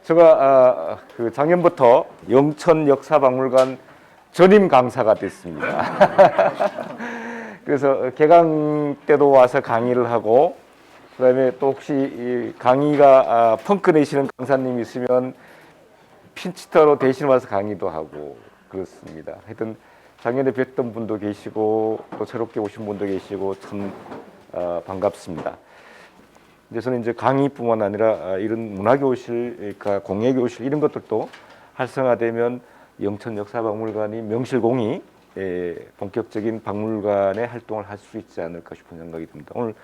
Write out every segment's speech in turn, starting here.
제가 그 작년부터 영천 역사박물관 전임 강사가 됐습니다. 그래서 개강 때도 와서 강의를 하고, 그다음에 또 혹시 이 강의가 펑크 내시는 강사님 있으면 핀치터로 대신 와서 강의도 하고 그렇습니다. 하여튼 작년에 뵀던 분도 계시고 또 새롭게 오신 분도 계시고 참 반갑습니다. 근데 저는 이제 강의뿐만 아니라 이런 문화교실, 그러니까 공예교실 이런 것들도 활성화되면 영천 역사박물관이 명실공히 본격적인 박물관의 활동을 할 수 있지 않을까 싶은 생각이 듭니다. 오늘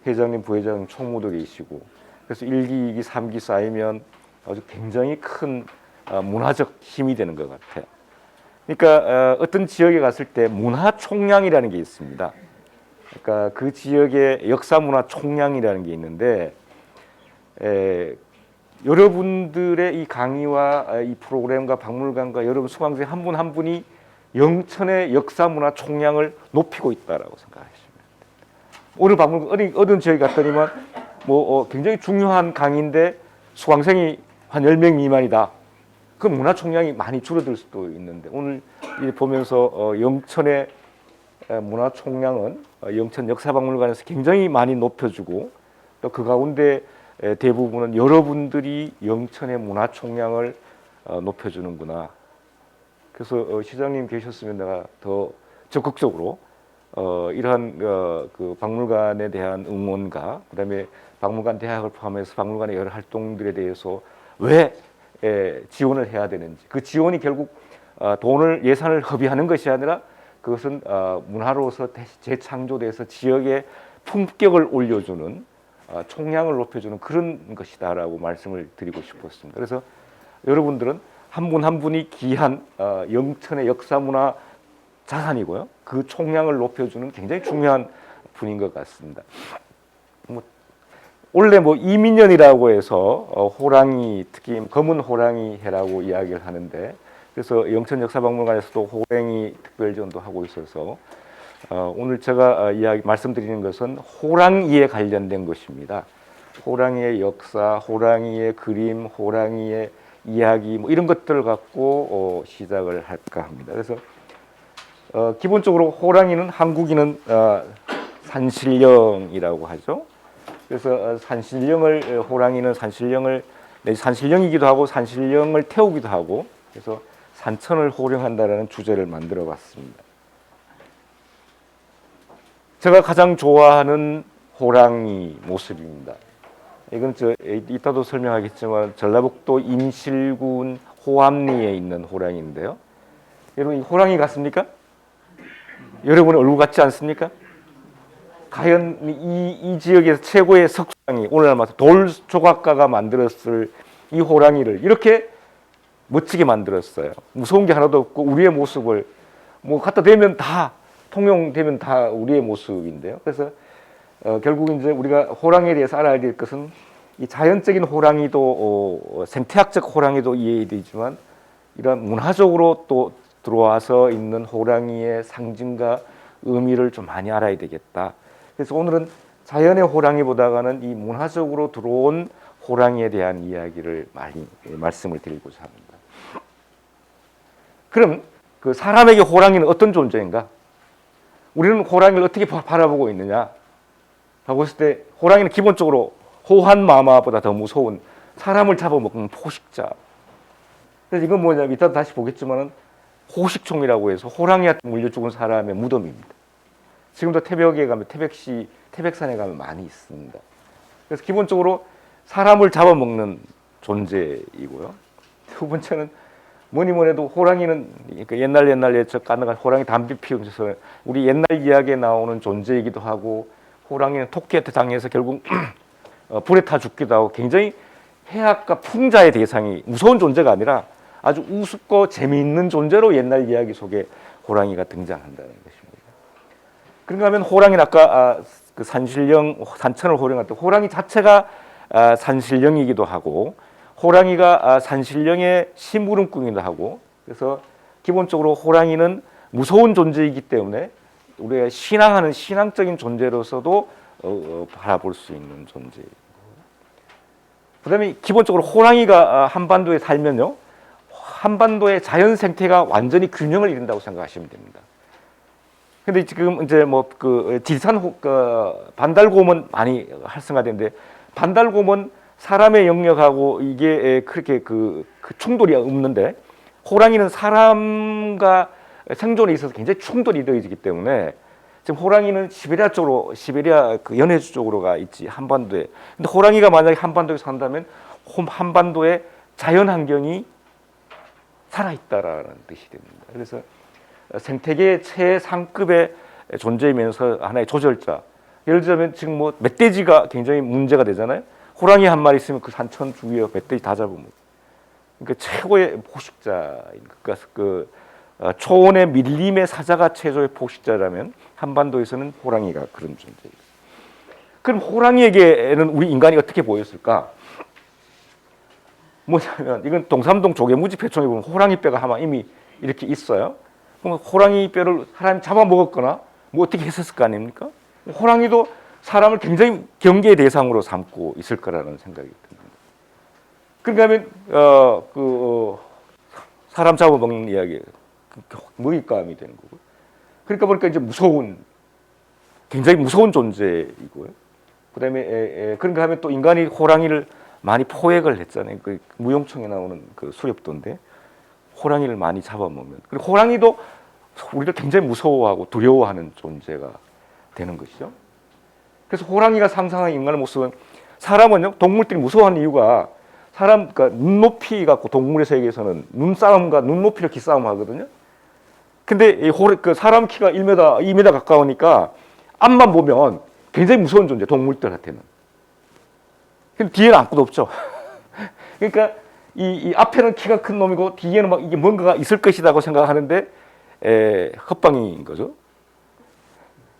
회장님, 부회장, 총무도 계시고, 그래서 1기, 2기, 3기 쌓이면 아주 굉장히 큰 문화적 힘이 되는 것 같아요. 그러니까 어떤 지역에 갔을 때 문화총량이라는 게 있습니다. 그러니까 그 지역의 역사문화 총량이라는 게 있는데, 여러분들의 이 강의와 이 프로그램과 박물관과 여러분 수강생 한 분 한 분이 영천의 역사문화 총량을 높이고 있다라고 생각하시면 됩니다. 오늘 박물관 어떤 지역에 갔더니만 굉장히 중요한 강의인데 수강생이 한 10명 미만이다. 그 문화 총량이 많이 줄어들 수도 있는데, 오늘 보면서 영천의 문화 총량은 영천 역사박물관에서 굉장히 많이 높여주고, 또 그 가운데 대부분은 여러분들이 영천의 문화 총량을 높여주는구나. 그래서 시장님 계셨으면 내가 더 적극적으로 이러한 그 박물관에 대한 응원과 그다음에 박물관 대학을 포함해서 박물관의 여러 활동들에 대해서 왜 지원을 해야 되는지, 그 지원이 결국 돈을 예산을 허비하는 것이 아니라 그것은 문화로서 재창조돼서 지역의 품격을 올려주는 총량을 높여주는 그런 것이다라고 말씀을 드리고 싶었습니다. 그래서 여러분들은 한 분 한 분이 귀한 영천의 역사문화 자산이고요. 그 총량을 높여주는 굉장히 중요한 분인 것 같습니다. 원래 이민년이라고 해서 호랑이, 특히 검은 호랑이 해라고 이야기를 하는데, 그래서 영천 역사박물관에서도 호랑이 특별전도 하고 있어서 오늘 제가 말씀드리는 것은 호랑이에 관련된 것입니다. 호랑이의 역사, 호랑이의 그림, 호랑이의 이야기 이런 것들을 갖고 시작을 할까 합니다. 그래서 기본적으로 호랑이는 한국인은 산신령이라고 하죠. 그래서 호랑이는 산신령이기도 하고 산신령을 태우기도 하고, 그래서 산천을 호령한다라는 주제를 만들어 봤습니다. 제가 가장 좋아하는 호랑이 모습입니다. 이건 이따도 설명하겠지만 전라북도 인실군 호암리에 있는 호랑이인데요. 여러분, 이 호랑이 같습니까? 여러분의 얼굴 같지 않습니까? 과연 이 지역에서 최고의 석상이 오늘날 돌 조각가가 만들었을 이 호랑이를 이렇게 멋지게 만들었어요. 무서운 게 하나도 없고 우리의 모습을 갖다 대면 다 통용되면 다 우리의 모습인데요. 그래서 결국 이제 우리가 호랑이에 대해서 알아야 될 것은 이 자연적인 호랑이도 생태학적 호랑이도 이해되지만 이런 문화적으로 또 들어와서 있는 호랑이의 상징과 의미를 좀 많이 알아야 되겠다. 그래서 오늘은 자연의 호랑이보다는 이 문화적으로 들어온 호랑이에 대한 이야기를 많이 말씀을 드리고자 합니다. 그럼 그 사람에게 호랑이는 어떤 존재인가? 우리는 호랑이를 어떻게 바라보고 있느냐? 하고 있을 때 호랑이는 기본적으로 호환마마보다 더 무서운 사람을 잡아먹는 포식자. 그래서 이건 뭐냐면 이따 다시 보겠지만은 호식총이라고 해서 호랑이한테 물려 죽은 사람의 무덤입니다. 지금도 태백에 가면 태백산에 가면 많이 있습니다. 그래서 기본적으로 사람을 잡아먹는 존재이고요. 두 번째는 뭐니 해도 호랑이는 그러니까 옛날 저 가능한 호랑이 담배 피우면서 우리 옛날 이야기에 나오는 존재이기도 하고, 호랑이는 토끼한테 당해서 결국 불에 타 죽기도 하고, 굉장히 해악과 풍자의 대상이 무서운 존재가 아니라 아주 우습고 재미있는 존재로 옛날 이야기 속에 호랑이가 등장한다는 것입니다. 그런가 하면 호랑이는 아까 그 산천을 호령할 때 호랑이 자체가 산신령이기도 하고, 호랑이가 산신령의 심부름꾼이기도 하고, 그래서 기본적으로 호랑이는 무서운 존재이기 때문에 우리가 신앙하는 신앙적인 존재로서도 바라볼 수 있는 존재이고, 그다음에 기본적으로 호랑이가 한반도에 살면요, 한반도의 자연 생태가 완전히 균형을 이룬다고 생각하시면 됩니다. 근데 지금 이제 뭐 그 지산 반달곰은 많이 활성화되는데, 반달곰은 사람의 영역하고 이게 그렇게 그 충돌이 없는데, 호랑이는 사람과 생존에 있어서 굉장히 충돌이 이루어지기 때문에 지금 호랑이는 시베리아 쪽으로, 시베리아 그 연해주 쪽으로가 있지, 한반도에. 근데 호랑이가 만약에 한반도에 산다면 한반도의 자연 환경이 살아있다라는 뜻이 됩니다. 그래서 생태계의 최상급의 존재이면서 하나의 조절자. 예를 들자면 지금 뭐 멧돼지가 굉장히 문제가 되잖아요. 호랑이 한 마리 있으면 그 산천 주위에 멧돼지 다 잡으면, 그러니까 최고의 포식자인, 그러니까 그 초원의 밀림의 사자가 최소의 포식자라면 한반도에서는 호랑이가 그런 존재예요. 그럼 호랑이에게는 우리 인간이 어떻게 보였을까? 뭐냐면 이건 동삼동 조개무지 표창에 보면 호랑이 뼈가 아마 이미 이렇게 있어요. 그럼 호랑이 뼈를 사람이 잡아먹었거나 뭐 어떻게 했었을 거 아닙니까? 호랑이도 사람을 굉장히 경계의 대상으로 삼고 있을 거라는 생각이 듭니다. 그러니까 사람 잡아먹는 이야기, 먹잇감이 되는 거고. 그러니까 보니까 이제 굉장히 무서운 존재이고요. 그다음에 그런가 하면 또 인간이 호랑이를 많이 포획을 했잖아요. 그 무용청에 나오는 그 수렵도인데 호랑이를 많이 잡아먹으면, 그리고 호랑이도 우리를 굉장히 무서워하고 두려워하는 존재가 되는 것이죠. 그래서 호랑이가 상상하는 인간의 모습은, 사람은요, 동물들이 무서워하는 이유가 그러니까 눈높이 갖고 동물의 세계에서는 눈싸움과 눈높이를 기싸움 하거든요. 근데 그 사람 키가 1m, 2m 가까우니까 앞만 보면 굉장히 무서운 존재, 동물들한테는. 근데 뒤에는 아무것도 없죠. 그러니까 이 앞에는 키가 큰 놈이고 뒤에는 막 이게 뭔가가 있을 것이라고 생각하는데 헛방인 거죠.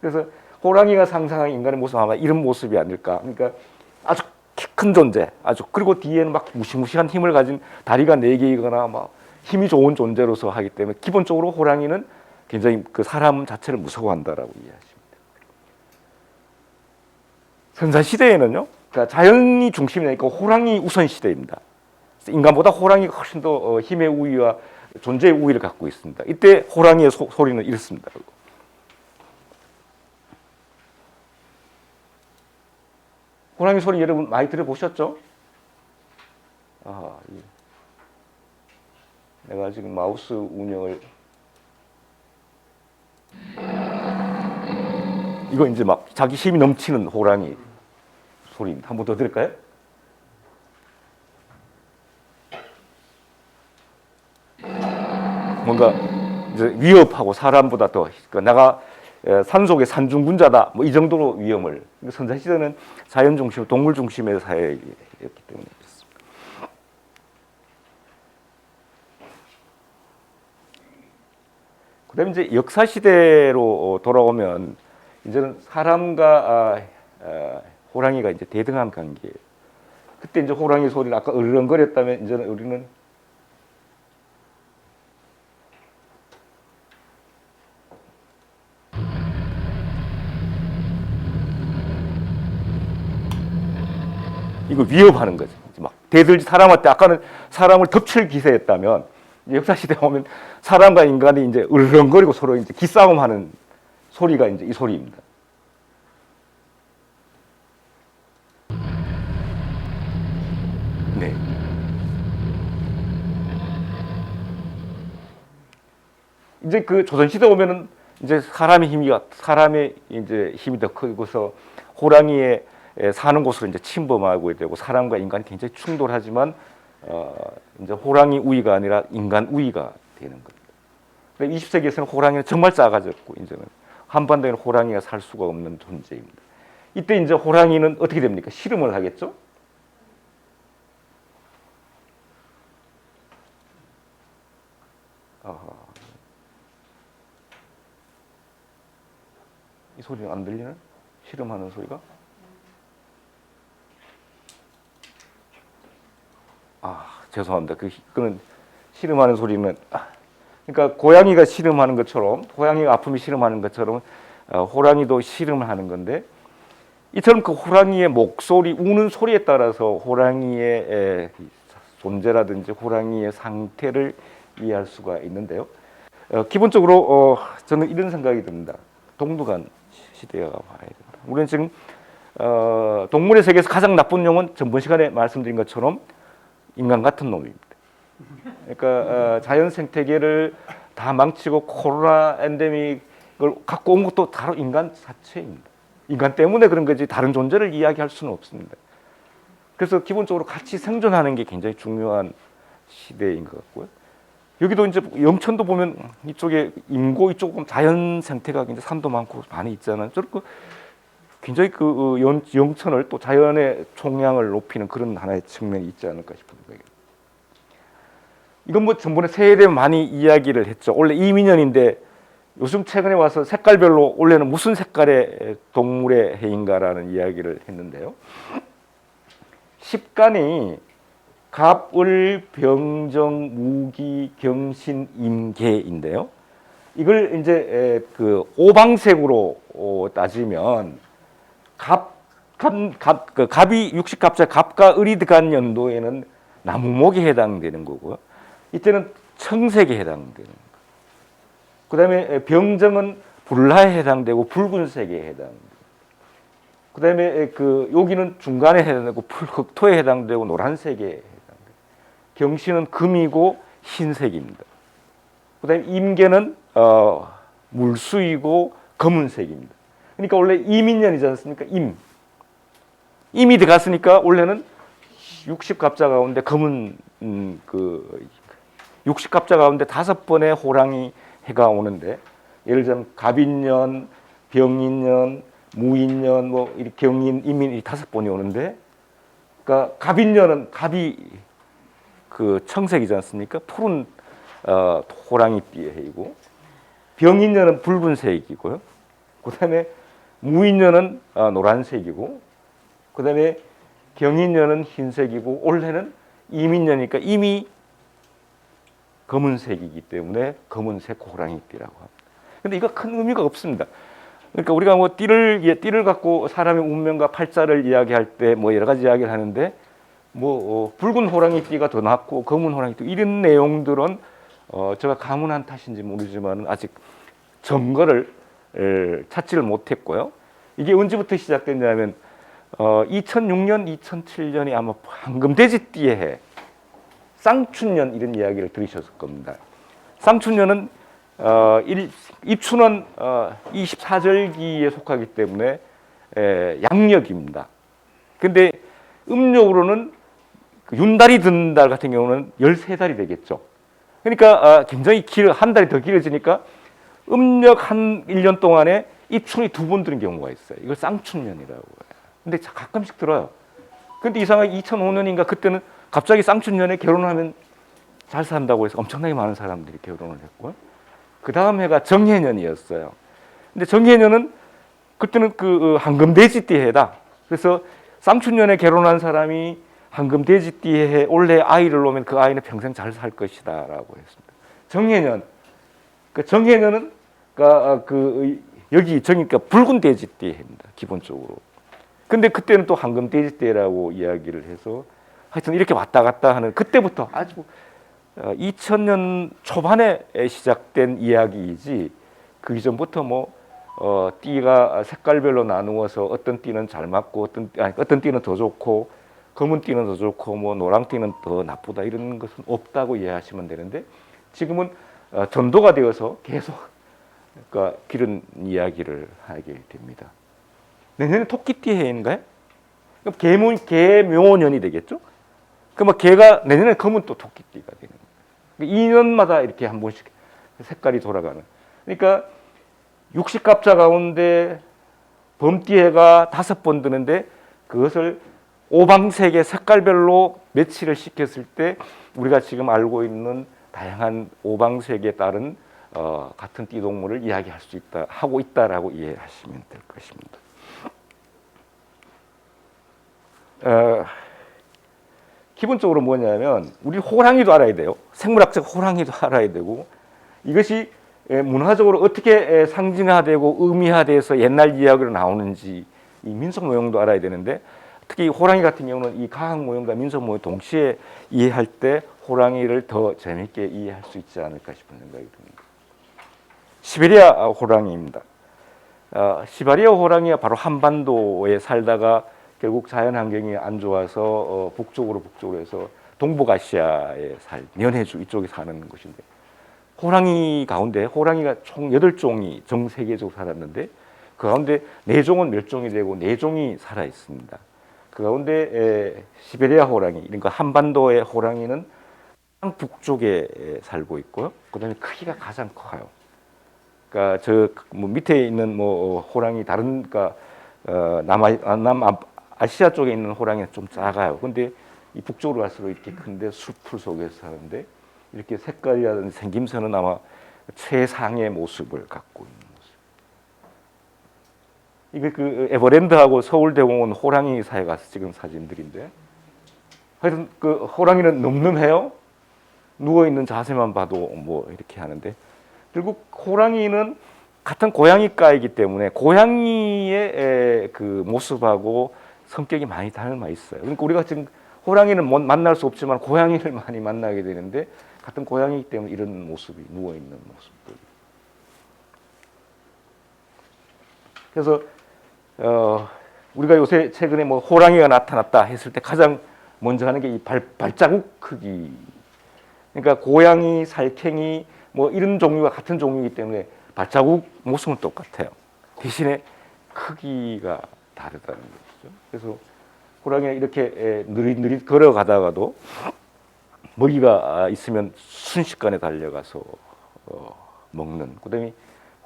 그래서 호랑이가 상상한 인간의 모습은 아마 이런 모습이 아닐까. 그러니까 아주 키 큰 존재, 그리고 뒤에는 막 무시무시한 힘을 가진 다리가 4개이거나 막 힘이 좋은 존재로서 하기 때문에 기본적으로 호랑이는 굉장히 그 사람 자체를 무서워한다라고 이해하십니다. 선사 시대에는요, 그러니까 자연이 중심이니까 호랑이 우선 시대입니다. 인간보다 호랑이가 훨씬 더 힘의 우위와 존재의 우위를 갖고 있습니다. 이때 호랑이의 소리는 이렇습니다. 호랑이 소리 여러분 많이 들어보셨죠? 내가 지금 마우스 운영을, 이거 이제 막 자기 힘이 넘치는 호랑이 소리입니다. 한 번 더 들을까요? 뭔가 이제 위협하고 사람보다 더, 그러니까 내가 산속의 산중군자다, 뭐 이 정도로 위험을. 선사시대는 자연 중심, 동물 중심의 사회였기 때문에 그렇습니다. 그다음에 이제 역사 시대로 돌아오면 이제는 사람과 호랑이가 이제 대등한 관계예요. 그때 이제 호랑이 소리는 아까 으르렁거렸다면 이제는 우리는 이거 위협하는 거죠. 막 대들지 사람한테, 아까는 사람을 덮칠 기세였다면 역사 시대에 오면 사람과 인간이 이제 으르렁거리고 서로 이제 기싸움하는 소리가 이제 이 소리입니다. 네. 이제 그 조선 시대 오면은 이제 사람의 이제 힘이 더 크고서 호랑이의 사는 곳으로 이제 침범하고 되고 사람과 인간이 굉장히 충돌하지만 이제 호랑이 우위가 아니라 인간 우위가 되는 겁니다. 20세기에서는 호랑이는 정말 작아졌고 이제는 한반도에는 호랑이가 살 수가 없는 존재입니다. 이때 이제 호랑이는 어떻게 됩니까? 씨름을 하겠죠? 이 소리는 안 들리나? 씨름하는 소리가? 죄송합니다. 그는 씨름하는 소리는, 그러니까 고양이가 씨름하는 것처럼, 고양이가 아픔이 씨름하는 것처럼 호랑이도 씨름을 하는 건데, 이처럼 그 호랑이의 목소리, 우는 소리에 따라서 호랑이의 존재라든지 호랑이의 상태를 이해할 수가 있는데요. 기본적으로 저는 이런 생각이 듭니다. 동등한 시대가 와야 된다. 우리는 지금 동물의 세계에서 가장 나쁜 놈은 전번 시간에 말씀드린 것처럼 인간 같은 놈입니다. 그러니까 자연 생태계를 다 망치고 코로나 엔데믹을 갖고 온 것도 바로 인간 자체입니다. 인간 때문에 그런 거지 다른 존재를 이야기할 수는 없습니다. 그래서 기본적으로 같이 생존하는 게 굉장히 중요한 시대인 것 같고요. 여기도 이제 영천도 보면 이쪽에 인고 이쪽 보면 자연 생태가 굉장히 산도 많고 많이 있잖아요. 저렇게 굉장히 그 영천을 또 자연의 총량을 높이는 그런 하나의 측면이 있지 않을까 싶은 거예요. 이건 뭐 전번에 새해에 대해 많이 이야기를 했죠. 원래 이민년인데 요즘 최근에 와서 색깔별로 원래는 무슨 색깔의 동물의 해인가라는 이야기를 했는데요. 십간이 갑을, 병정, 무기, 경신, 임계인데요. 이걸 이제 그 오방색으로 따지면 갑이 육식갑자 갑과 을이 들어간 연도에는 나무목에 해당되는 거고요. 이때는 청색에 해당되는 거예요. 그다음에 병정은 불라에 해당되고 붉은색에 해당돼요. 그다음에 그 여기는 중간에 해당되고 흑토에 해당되고 노란색에 해당돼요. 경신은 금이고 흰색입니다. 그다음에 임계는 물수이고 검은색입니다. 그러니까 원래 임인년이지 않습니까? 임이 들어갔으니까 원래는 60갑자 가운데 검은 그 60갑자 가운데 5번의 호랑이 해가 오는데 예를 들면 갑인년, 병인년, 무인년, 뭐 이렇게 경인, 임인 이 5번이 오는데, 그러니까 갑인년은 갑이 그 청색이지 않습니까? 푸른 호랑이띠의 해이고, 병인년은 붉은색이고요. 그다음에 무인년은 노란색이고, 그다음에 경인년은 흰색이고, 올해는 임인년이니까 임이 검은색이기 때문에 검은색 호랑이띠라고 합니다. 근데 이거 큰 의미가 없습니다. 그러니까 우리가 뭐 띠를 갖고 사람의 운명과 팔자를 이야기할 때 뭐 여러 가지 이야기를 하는데 뭐 붉은 호랑이띠가 더 낫고 검은 호랑이띠 이런 내용들은 제가 가문한 탓인지 모르지만 아직 증거를 찾지를 못했고요. 이게 언제부터 시작됐냐면 2006년, 2007년이 아마 황금돼지띠의 해, 쌍춘년 이런 이야기를 들으셨을 겁니다. 쌍춘년은 입춘은 24절기에 속하기 때문에 양력입니다. 근데 음력으로는 윤달이 든 달 같은 경우는 13달이 되겠죠. 그러니까 굉장히 한 달이 더 길어지니까 음력 한 1년 동안에 입춘이 2번 드는 경우가 있어요. 이걸 쌍춘년이라고 해요. 근데 가끔씩 들어요. 근데 이상하게 2005년인가 그때는 갑자기 쌍춘년에 결혼하면 잘 산다고 해서 엄청나게 많은 사람들이 결혼을 했고요. 그 다음 해가 정해년이었어요. 근데 정해년은 그때는 그 황금돼지띠 해다. 그래서 쌍춘년에 결혼한 사람이 황금돼지띠 해에 올해 아이를 놓으면 그 아이는 평생 잘 살 것이다라고 했습니다. 정해년. 그 정해년은 여기 정이니까 붉은 돼지띠 해입니다. 기본적으로. 근데 그때는 또 황금돼지띠라고 이야기를 해서 하여튼 이렇게 왔다 갔다 하는 그때부터 아주 2000년 초반에 시작된 이야기이지 그 이전부터 뭐 띠가 색깔별로 나누어서 어떤 띠는 잘 맞고 어떤 띠는 더 좋고 검은 띠는 더 좋고 뭐 노랑 띠는 더 나쁘다 이런 것은 없다고 이해하시면 되는데 지금은 전도가 되어서 계속 그러니까 그런 이야기를 하게 됩니다. 내년에 토끼띠 해인가요? 그럼 개묘년이 되겠죠? 그럼 개가 내년에 검은 또 토끼띠가 되는 거예요. 2년마다 이렇게 한 번씩 색깔이 돌아가는. 그러니까 60갑자 가운데 범띠해가 5번 드는데 그것을 오방색의 색깔별로 매치를 시켰을 때 우리가 지금 알고 있는 다양한 오방색에 따른 같은 띠동물을 이야기할 수 있다 하고 있다라고 이해하시면 될 것입니다. 기본적으로 뭐냐면 우리 호랑이도 알아야 돼요. 생물학적 호랑이도 알아야 되고 이것이 문화적으로 어떻게 상징화되고 의미화돼서 옛날 이야기로 나오는지 이 민속 모형도 알아야 되는데 특히 호랑이 같은 경우는 이 가학 모형과 민속 모형 동시에 이해할 때 호랑이를 더 재밌게 이해할 수 있지 않을까 싶은 생각이 듭니다. 시베리아 호랑이입니다. 시베리아 호랑이가 바로 한반도에 살다가 결국 자연 환경이 안 좋아서 북쪽으로 해서 동북아시아에 연해주 이쪽에 사는 곳인데 호랑이 가운데 호랑이가 총 8종이 전 세계적으로 살았는데 그 가운데 4종은 멸종이 되고 4종이 살아 있습니다. 그 가운데 시베리아 호랑이, 그러니까 한반도의 호랑이는 북쪽에 살고 있고요. 그다음에 크기가 가장 커요. 그러니까 저 뭐 밑에 있는 뭐 호랑이 다른 그러니까 남아시아 쪽에 있는 호랑이는 좀 작아요. 근데 이 북쪽으로 갈수록 이렇게 큰데 숲풀 속에서 사는데 이렇게 색깔이라든지 생김새는 아마 최상의 모습을 갖고 있는 모습. 이게 그 에버랜드하고 서울대공원 호랑이 사이에 가서 찍은 사진들인데 하여튼 그 호랑이는 늠름해요. 누워 있는 자세만 봐도 뭐 이렇게 하는데 결국 호랑이는 같은 고양이과이기 때문에 고양이의 그 모습하고 성격이 많이 닮아 있어요. 그러니까 우리가 지금 호랑이는 만날 수 없지만 고양이를 많이 만나게 되는데 같은 고양이이기 때문에 이런 모습이 누워 있는 모습들. 그래서 우리가 요새 최근에 뭐 호랑이가 나타났다 했을 때 가장 먼저 하는 게 이 발자국 크기. 그러니까 고양이, 살쾡이 뭐 이런 종류가 같은 종류이기 때문에 발자국 모습은 똑같아요. 대신에 크기가 다르다는 것이죠. 그래서 호랑이가 이렇게 느릿느릿 걸어가다가도 먹이가 있으면 순식간에 달려가서 먹는. 그다음에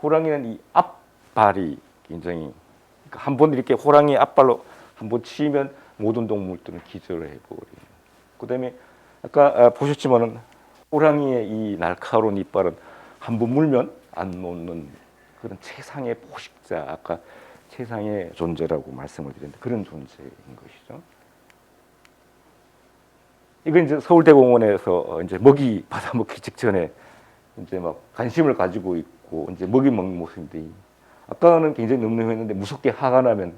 호랑이는 이 앞발이 굉장히 한 번 이렇게 호랑이 앞발로 한 번 치면 모든 동물들은 기절을 해버리는. 그다음에 아까 보셨지만은 호랑이의 이 날카로운 이빨은 한 번 물면 안 놓는 그런 최상의 포식자, 아까 최상의 존재라고 말씀을 드렸는데 그런 존재인 것이죠. 이건 이제 서울대공원에서 이제 먹이 받아먹기 직전에 이제 막 관심을 가지고 있고 이제 먹이 먹는 모습인데 아까는 굉장히 늠름했는데 무섭게 화가 나면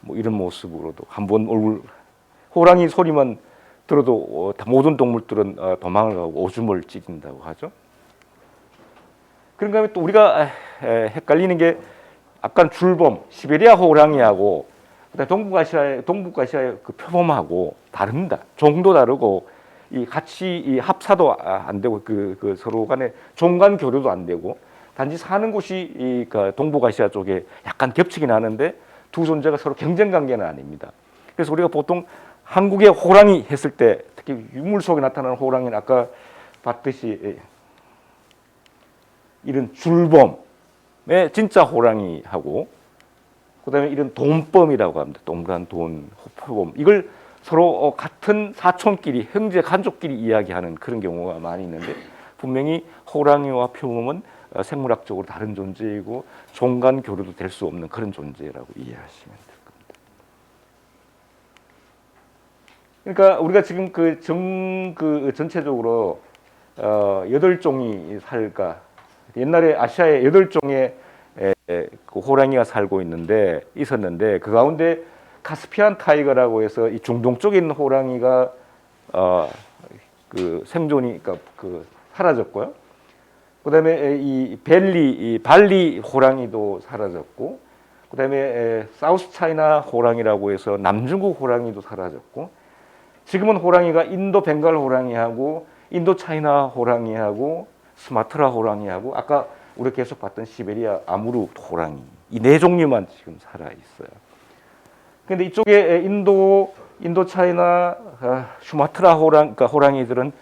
뭐 이런 모습으로도 한번 얼굴 호랑이 소리만 들어도 모든 동물들은 도망을 가고 오줌을 찌른다고 하죠. 그런가 하면 또 우리가 헷갈리는 게 아까 줄범 시베리아 호랑이하고 그다음에 동북아시아의 그 표범하고 다릅니다. 종도 다르고 이 같이 이 합사도 안 되고 그 서로 간에 종 간 교류도 안 되고 단지 사는 곳이 이 그 동북아시아 쪽에 약간 겹치긴 하는데 두 존재가 서로 경쟁 관계는 아닙니다. 그래서 우리가 보통 한국의 호랑이 했을 때 특히 유물 속에 나타나는 호랑이는 아까 봤듯이 이런 줄범의 진짜 호랑이하고 그다음에 이런 돈범이라고 합니다. 동그란 돈, 표범. 이걸 서로 같은 사촌끼리, 형제, 가족끼리 이야기하는 그런 경우가 많이 있는데 분명히 호랑이와 표범은 생물학적으로 다른 존재이고 종간 교류도 될 수 없는 그런 존재라고 이해하시면 될 겁니다. 그러니까 우리가 지금 전체적으로 8종이 살까 옛날에 아시아에 8종의 그 호랑이가 살고 있었는데 그 가운데 카스피안 타이거라고 해서 이 중동 쪽에 있는 호랑이가 그 생존이 그러니까 사라졌고요. 그다음에 이 발리 호랑이도 사라졌고, 그다음에 사우스 차이나 호랑이라고 해서 남중국 호랑이도 사라졌고, 지금은 호랑이가 인도 벵갈 호랑이하고 인도 차이나 호랑이하고 스마트라 호랑이하고 아까 우리 계속 봤던 시베리아 아무르 호랑이 이 4종류만 지금 살아 있어요. 그런데 이쪽에 인도 차이나 수마트라 그러니까 호랑이들은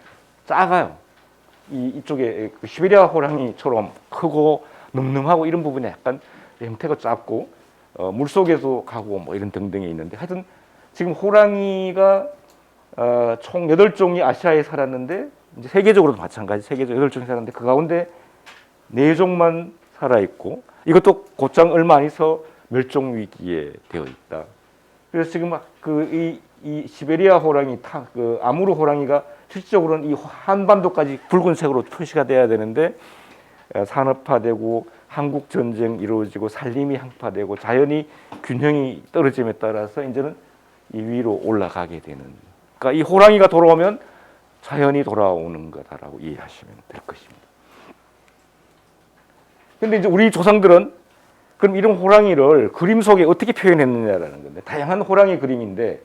작아요. 이쪽에 시베리아 호랑이처럼 크고 늠름하고 이런 부분에 약간 형태가 작고 물속에서 가고 뭐 이런 등등이 있는데 하여튼 지금 호랑이가 총 8종이 아시아에 살았는데 이제 세계적으로도 마찬가지 세계적으로 8종이 살았는데 그 가운데 4종만 살아있고 이것도 곧장 얼마 안 있어 멸종 위기에 되어 있다. 그래서 지금 이 시베리아 호랑이, 그 아무르 호랑이가 실질적으로는 이 한반도까지 붉은색으로 표시가 돼야 되는데 산업화되고 한국 전쟁 이루어지고 살림이 항파되고 자연이 균형이 떨어짐에 따라서 이제는 이 위로 올라가게 되는. 그러니까 이 호랑이가 돌아오면 자연이 돌아오는 거다라고 이해하시면 될 것입니다. 근데 이제 우리 조상들은 그럼 이런 호랑이를 그림 속에 어떻게 표현했느냐라는 건데, 다양한 호랑이 그림인데,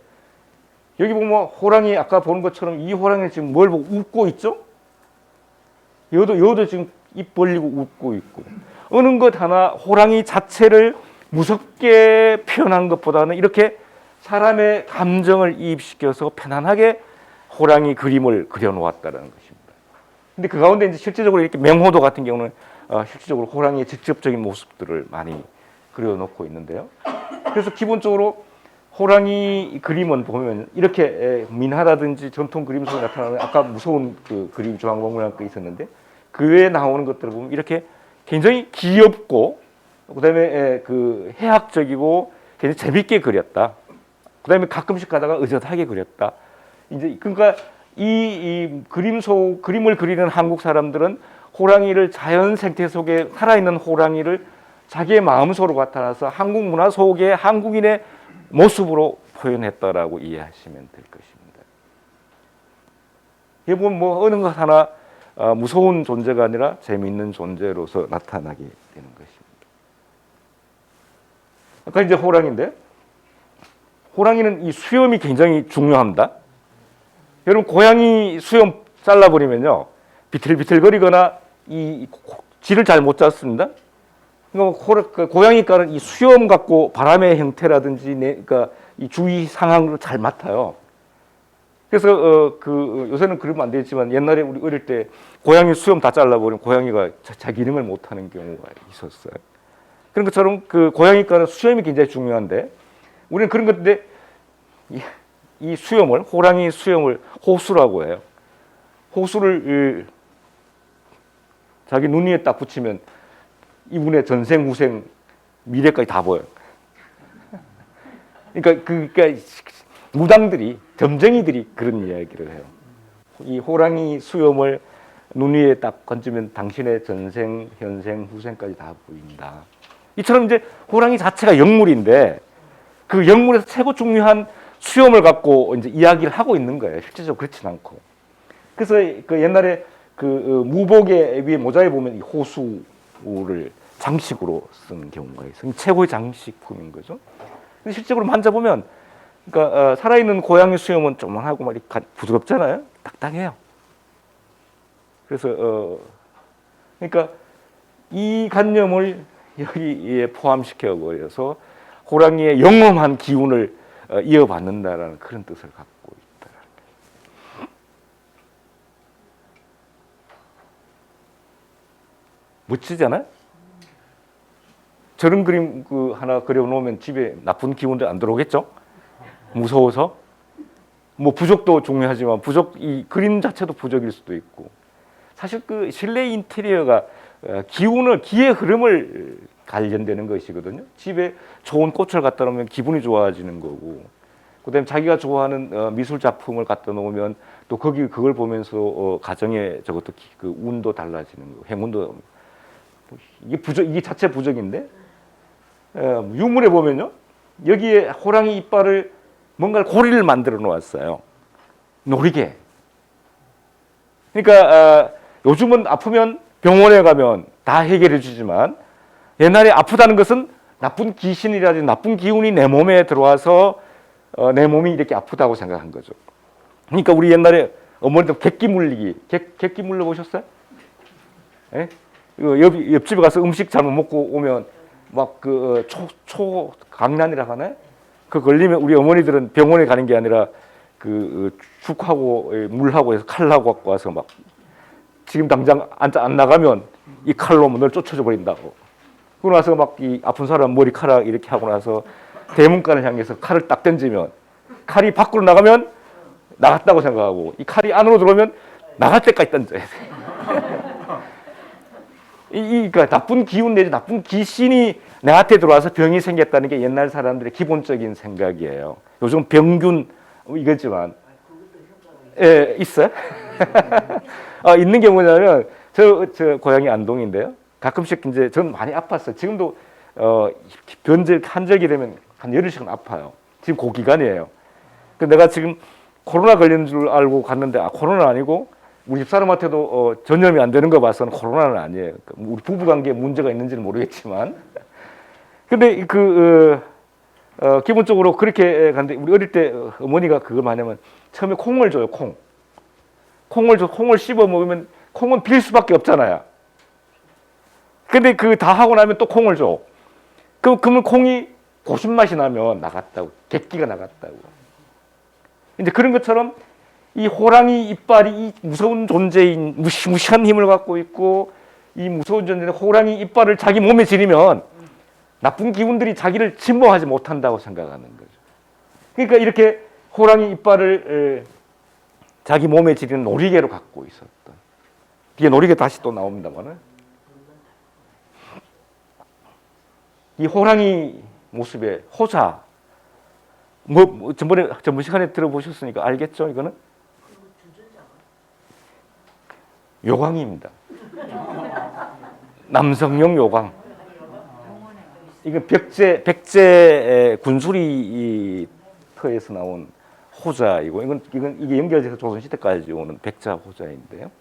여기 보면 호랑이 아까 보는 것처럼 이 호랑이는 지금 뭘 보고 웃고 있죠? 여도 지금 입 벌리고 웃고 있고, 어느 것 하나 호랑이 자체를 무섭게 표현한 것보다는 이렇게 사람의 감정을 이입시켜서 편안하게 호랑이 그림을 그려놓았다는 것입니다. 근데 그 가운데 이제 실제적으로 이렇게 맹호도 같은 경우는 실질적으로 호랑이의 직접적인 모습들을 많이 그려놓고 있는데요. 그래서 기본적으로 호랑이 그림은 보면 이렇게 민화라든지 전통 그림 속에 나타나는 아까 무서운 그 그림 조항박물관 있었는데 그 외에 나오는 것들을 보면 이렇게 굉장히 귀엽고 그다음에 그 해학적이고 굉장히 재밌게 그렸다. 그다음에 가끔씩 가다가 의젓하게 그렸다. 이제 그러니까 이 그림을 그리는 한국 사람들은 호랑이를 자연 생태 속에 살아있는 호랑이를 자기의 마음속으로 나타나서 한국 문화 속의 한국인의 모습으로 표현했다라고 이해하시면 될 것입니다. 이게 보면 뭐 어느 것 하나 무서운 존재가 아니라 재미있는 존재로서 나타나게 되는 것입니다. 아까 이제 호랑이인데, 호랑이는 이 수염이 굉장히 중요합니다. 여러분 고양이 수염 잘라버리면요 비틀비틀거리거나 이 쥐를 잘 못 잡습니다. 그러니까 고양이과는 이 수염 갖고 바람의 형태라든지 그러니까 이 주위 상황을 잘 맡아요. 그래서 요새는 그러면 안 되지만 옛날에 우리 어릴 때 고양이 수염 다 잘라버리면 고양이가 자 기능을 못하는 경우가 있었어요. 그런 것처럼 그 고양이과는 수염이 굉장히 중요한데 우리는 그런 건데 이 수염을 호랑이 수염을 호수라고 해요. 호수를 자기 눈 위에 딱 붙이면 이분의 전생 후생 미래까지 다 보여요. 그러니까 무당들이 점쟁이들이 그런 이야기를 해요. 이 호랑이 수염을 눈 위에 딱 건지면 당신의 전생, 현생, 후생까지 다 보인다. 이처럼 이제 호랑이 자체가 영물인데 그 영물에서 최고 중요한 수염을 갖고 이제 이야기를 하고 있는 거예요. 실제적으로 그렇진 않고. 그래서 그 옛날에 그 무복의 위에 모자에 보면 이 호수를 장식으로 쓴 경우가 있어요. 최고의 장식품인 거죠. 근데 실제로 만져보면, 그러니까 살아있는 고양이 수염은 조만하고 막 부드럽잖아요. 딱딱해요. 그래서 그러니까 이 관념을 여기에 포함시켜 버려서 호랑이의 영험한 기운을 이어받는다라는 그런 뜻을 갖고 있다. 멋지잖아요. 저런 그림 하나 그려놓으면 집에 나쁜 기운도 안 들어오겠죠? 무서워서. 뭐 부적도 중요하지만 이 그림 자체도 부적일 수도 있고. 사실 그 실내 인테리어가 기의 흐름을 관련되는 것이거든요. 집에 좋은 꽃을 갖다 놓으면 기분이 좋아지는 거고, 그다음에 자기가 좋아하는 미술 작품을 갖다 놓으면 또 그걸 보면서 가정에 저것도 그 운도 달라지는 거, 행운도. 이게 자체 부적인데 유물에 보면요 여기에 호랑이 이빨을 뭔가 고리를 만들어 놓았어요. 놀이개. 그러니까 요즘은 아프면 병원에 가면 다 해결해 주지만 옛날에 아프다는 것은 나쁜 귀신이라든지 나쁜 기운이 내 몸에 들어와서 내 몸이 이렇게 아프다고 생각한 거죠. 그러니까 우리 옛날에 어머니도 객기 물리기, 객기 물려 보셨어요? 예? 옆집에 가서 음식 잘못 먹고 오면 막 그 초강난이라고 하나요? 그 걸리면 우리 어머니들은 병원에 가는 게 아니라 그 죽하고 물하고 해서 칼하고 갖고 와서 막 지금 당장 안 나가면 이 칼로 널 쫓아져 버린다고. 그러고 나서 막 이 아픈 사람 머리카락 이렇게 하고 나서 대문간을 향해서 칼을 딱 던지면 칼이 밖으로 나가면 나갔다고 생각하고 이 칼이 안으로 들어오면 나갈 때까지 던져야 돼. 그러니까 나쁜 기운 내지 나쁜 귀신이 내한테 들어와서 병이 생겼다는 게 옛날 사람들의 기본적인 생각이에요. 요즘 병균 이거지만 있어요? 있는 게 뭐냐면 저 고향이 안동인데요. 가끔씩 이제 전 많이 아팠어요. 지금도 변절 한절기 되면 한 열흘씩은 아파요. 지금 그 기간이에요. 그 내가 지금 코로나 걸린 줄 알고 갔는데 코로나 아니고 우리 집사람한테도 전염이 안 되는 거 봐서는 코로나는 아니에요. 우리 부부 관계에 문제가 있는지는 모르겠지만 근데 기본적으로 그렇게 갔는데 우리 어릴 때 어머니가 그걸 뭐냐면 처음에 콩을 줘요. 콩을 씹어 먹으면 콩은 빌 수밖에 없잖아요. 근데 다 하고 나면 또 콩을 줘. 그러면 콩이 고순 맛이 나면 나갔다고, 객기가 나갔다고. 이제 그런 것처럼 이 호랑이 이빨이 이 무서운 존재인 무시무시한 힘을 갖고 있고 이 무서운 존재인 호랑이 이빨을 자기 몸에 지니면 나쁜 기운들이 자기를 침범하지 못한다고 생각하는 거죠. 그러니까 이렇게 호랑이 이빨을 자기 몸에 지니는 놀이개로 갖고 있었던. 이게 놀이개 다시 또 나옵니다만은 이 호랑이 모습의 호자 전번 시간에 들어보셨으니까 알겠죠? 이거는 요광입니다. 남성용 요광. 이건 백제 군수리터에서 나온 호자이고 이게 연결돼서 조선시대까지 오는 백자 호자인데요.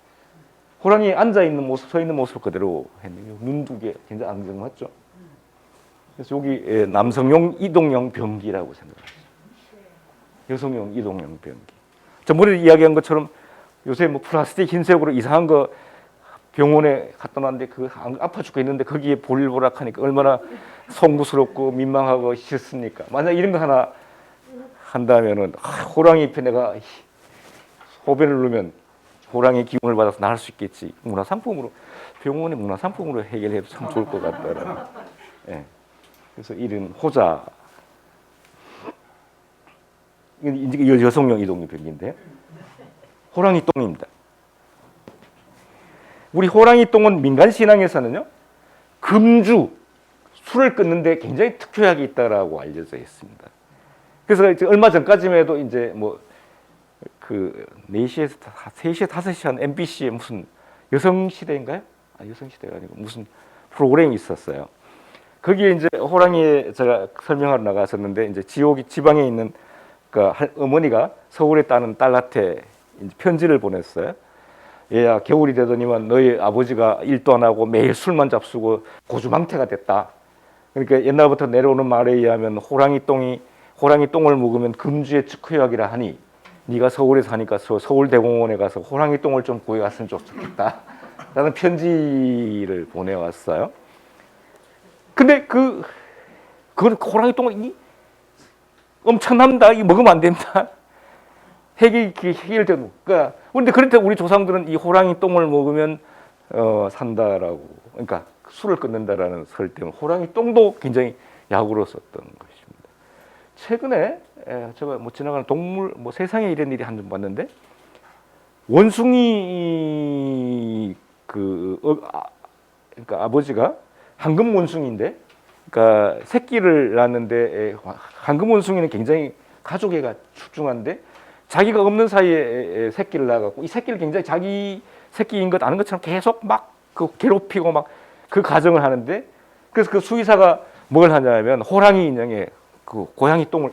호랑이 앉아 있는 모습, 서 있는 모습을 그대로 했는데 눈 두 개 굉장히 안경맞죠. 그래서 여기 남성용 이동형 병기라고 생각하죠. 여성용 이동형 병기. 전번에 이야기한 것처럼 요새 뭐 플라스틱 흰색으로 이상한 거 병원에 갖다 놨는데 아파 죽겠는데 거기에 보일보락하니까 얼마나 송구스럽고 민망하고 싫습니까? 만약 이런 거 하나 한다면은 호랑이 잎에 내가 소변을 누르면 호랑이 기운을 받아서 나을 수 있겠지. 문화상품으로 병원의 문화상품으로 해결해도 참 좋을 것 같다라는. 예. 그래서 이런 호자. 이게 여성용 이동형 병기인데 호랑이 똥입니다. 우리 호랑이 똥은 민간 신앙에서는요 금주 술을 끊는데 굉장히 특효약이 있다라고 알려져 있습니다. 그래서 이제 얼마 전까지만 해도 이제 뭐 4시에서 3시, 5시 한 MBC에 무슨 여성시대인가요? 여성시대가 아니고 무슨 프로그램이 있었어요. 거기에 이제 호랑이에 제가 설명하러 나갔었는데 이제 지방에 있는 어머니가 서울에 따는 딸한테 편지를 보냈어요. 얘야 겨울이 되더니만 너희 아버지가 일도 안 하고 매일 술만 잡수고 고주망태가 됐다. 그러니까 옛날부터 내려오는 말에 의하면 호랑이 똥을 먹으면 금주의 특효약이라 하니 네가 서울에 사니까 서울대공원에 가서 호랑이 똥을 좀 구해왔으면 좋겠다. 라는 편지를 보내왔어요. 근데 그 호랑이 똥이 엄청납니다. 이거 먹으면 안 됩니다. 해결되고. 그런데 그럴 때 우리 조상들은 이 호랑이 똥을 먹으면 산다라고. 그러니까 술을 끊는다라는 설 때문에 호랑이 똥도 굉장히 약으로 썼던 것입니다. 최근에 제가 지나가는 동물 세상에 이런 일이 한 번 봤는데 원숭이 그러니까 아버지가 황금 원숭이인데 그러니까 새끼를 낳는데 황금 원숭이는 굉장히 가족애가 출중한데 자기가 없는 사이에 새끼를 낳아갖고 이 새끼를 굉장히 자기 새끼인 것 아는 것처럼 계속 막 괴롭히고 막 그 가정을 하는데 그래서 그 수의사가 뭘 하냐면 호랑이 인형에 호랑이 똥을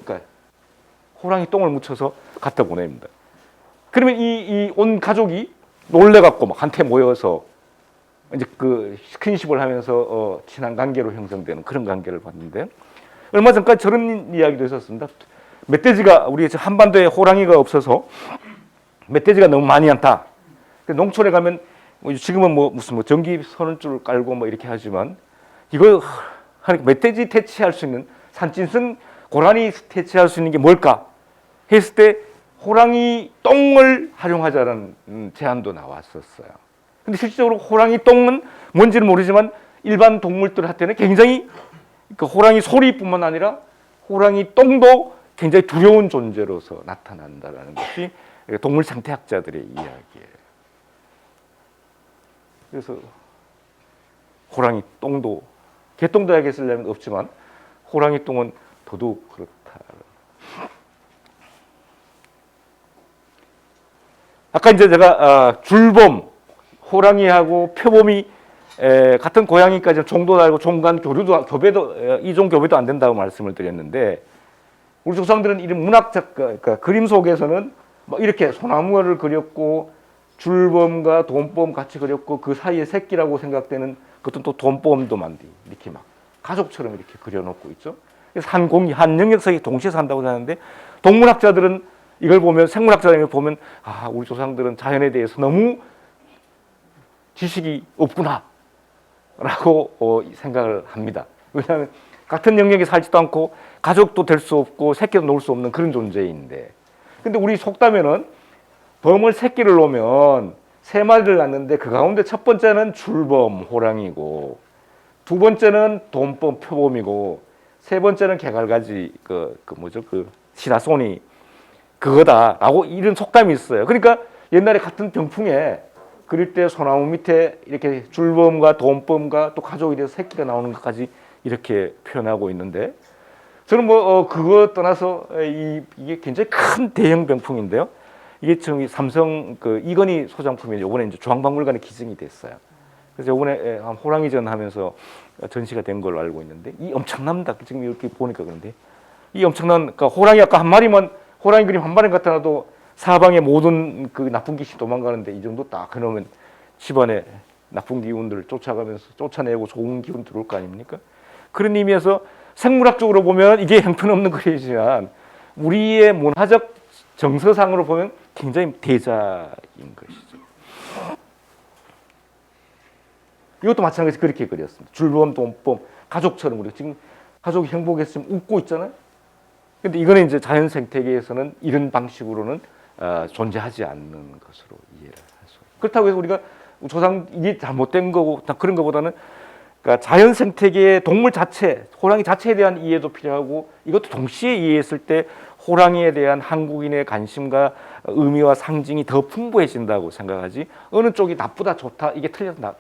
묻혀서 갖다 보냅니다. 그러면 이 온 가족이 놀래갖고 막 한테 모여서 이제 스킨십을 하면서 친한 관계로 형성되는 그런 관계를 봤는데 얼마 전까지 저런 이야기도 있었습니다. 멧돼지가 우리 한반도에 호랑이가 없어서 멧돼지가 너무 많이 않다. 농촌에 가면 지금은 무슨 전기선줄 깔고 이렇게 하지만 이거 멧돼지 퇴치할 수 있는 산짐승 고라니 퇴치할 수 있는 게 뭘까 했을 때 호랑이 똥을 활용하자는 제안도 나왔었어요. 근데 실질적으로 호랑이 똥은 뭔지는 모르지만 일반 동물들한테는 굉장히 호랑이 소리뿐만 아니라 호랑이 똥도 굉장히 두려운 존재로서 나타난다는 것이 동물 생태학자들의 이야기예요. 그래서 호랑이 똥도 개똥도약에 쓰려면 없지만 호랑이 똥은 더더욱 그렇다. 아까 이제 제가 줄봄, 호랑이하고 표범이 같은 고양이까지는 종도 달고 종간 교배도 이종 교배도 안 된다고 말씀을 드렸는데 우리 조상들은 이런 문학적 그러니까 그림 속에서는 막 이렇게 소나무를 그렸고 줄범과 돈범 같이 그렸고 그 사이에 새끼라고 생각되는 그것도 또 돈범도 만들고 이렇게 막 가족처럼 이렇게 그려놓고 있죠. 그래서 한 공기 한 영역석이 동시에 산다고 하는데 동물학자들은 이걸 보면 생물학자들이 보면 아 우리 조상들은 자연에 대해서 너무 지식이 없구나라고 생각을 합니다. 왜냐하면 같은 영역에 살지도 않고 가족도 될 수 없고 새끼도 놓을 수 없는 그런 존재인데 근데 우리 속담에는 범을 새끼를 놓으면 세 마리를 낳는데 그 가운데 첫 번째는 줄범 호랑이고 두 번째는 돈범 표범이고 세 번째는 개갈가지 그 시라소니 그거다라고 이런 속담이 있어요. 그러니까 옛날에 같은 병풍에 그릴 때 소나무 밑에 이렇게 줄범과 돈범과 또 가족이 돼서 새끼가 나오는 것까지 이렇게 표현하고 있는데 저는 그거 떠나서 이게 굉장히 큰 대형 병풍인데요. 이게 지금 삼성 그 이건희 소장품이 이번에 이제 중앙박물관에 기증이 됐어요. 그래서 이번에 호랑이전 하면서 전시가 된 걸로 알고 있는데 이 엄청납니다. 지금 이렇게 보니까 그런데 이 엄청난 그러니까 호랑이 아까 한 마리만 호랑이 그림 한 마리 갖다 놔도 사방에 모든 그 나쁜 기시 도망가는데 이 정도 딱 해놓으면 집안에 나쁜 기운들을 쫓아내고 좋은 기운 들어올 거 아닙니까? 그런 의미에서 생물학적으로 보면 이게 형편없는 그림이지만 우리의 문화적 정서상으로 보면 굉장히 대작인 것이죠. 이것도 마찬가지로 그렇게 그렸습니다. 줄범, 돈범, 가족처럼 우리 지금 가족이 행복했으면 웃고 있잖아요. 근데 이거는 이제 자연 생태계에서는 이런 방식으로는 존재하지 않는 것으로 이해를 할 수. 그렇다고 해서 우리가 조상 이게 잘못된 거고 그런 것보다는 그러니까 자연 생태계의 동물 자체, 호랑이 자체에 대한 이해도 필요하고 이것도 동시에 이해했을 때 호랑이에 대한 한국인의 관심과 의미와 상징이 더 풍부해진다고 생각하지 어느 쪽이 나쁘다 좋다 이게 틀렸다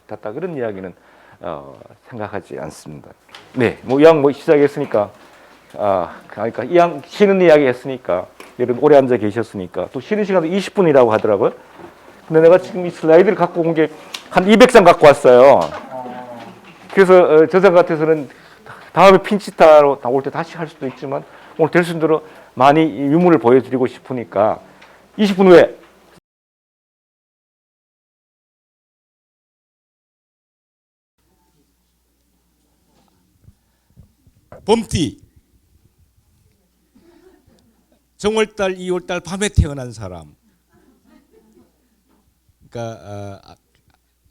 좋다 그런 이야기는 생각하지 않습니다. 네, 이왕 시작했으니까 그러니까 이왕 쉬는 이야기 했으니까 여러분 오래 앉아 계셨으니까 또 쉬는 시간도 20분이라고 하더라고요. 근데 내가 지금 이 슬라이드를 갖고 온 게 한 200장 갖고 왔어요. 그래서 저장 같아서는 다음에 핀치타로 나올 때 다시 할 수도 있지만 오늘 될 수 있는 대로 많이 유물을 보여드리고 싶으니까 20분 후에 범띠 정월달 2월달 밤에 태어난 사람 그러니까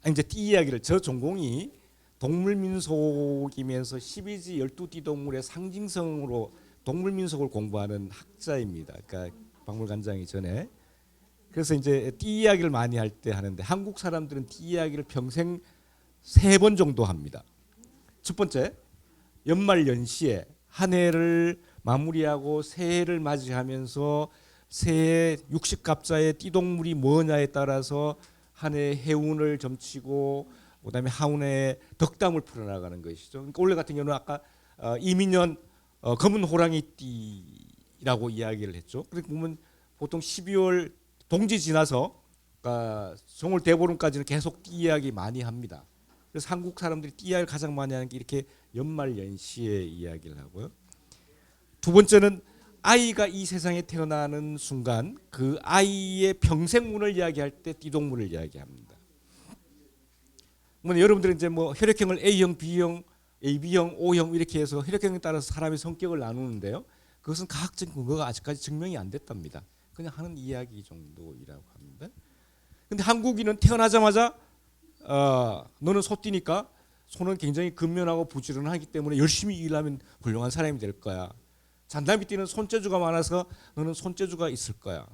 이제 띠 이야기를 저 전공이 동물민속이면서 12지 12띠동물의 상징성으로 동물민속을 공부하는 학자입니다. 그러니까 박물관장이 전에 그래서 이제 띠 이야기를 많이 할 때 하는데 한국 사람들은 띠 이야기를 평생 3번 정도 합니다. 첫 번째 연말 연시에 한 해를 마무리하고 새해를 맞이하면서 새해 60갑자의 띠동물이 뭐냐에 따라서 한 해 해운을 점치고 그다음에 하운에 덕담을 풀어나가는 것이죠. 그러니까 올해 같은 경우는 아까 이민년 검은 호랑이띠라고 이야기를 했죠. 그렇게 보면 보통 12월 동지 지나서 정월 대보름까지는 계속 띠 이야기 많이 합니다. 그래서 한국 사람들이 띠 이야기를 가장 많이 하는 게 이렇게 연말 연시에 이야기를 하고요. 두 번째는 아이가 이 세상에 태어나는 순간 그 아이의 평생문을 이야기할 때 띠동물을 이야기합니다. 여러분들은 이제 혈액형을 A형, B형, AB형, O형 이렇게 해서 혈액형에 따라서 사람의 성격을 나누는데요. 그것은 과학적 근거가 아직까지 증명이 안 됐답니다. 그냥 하는 이야기 정도이라고 합니다. 근데 한국인은 태어나자마자 너는 소띠니까 소는 굉장히 근면하고 부지런하기 때문에 열심히 일하면 훌륭한 사람이 될 거야. 잔다미띠는 손재주가 많아서 너는 손재주가 있을 거야.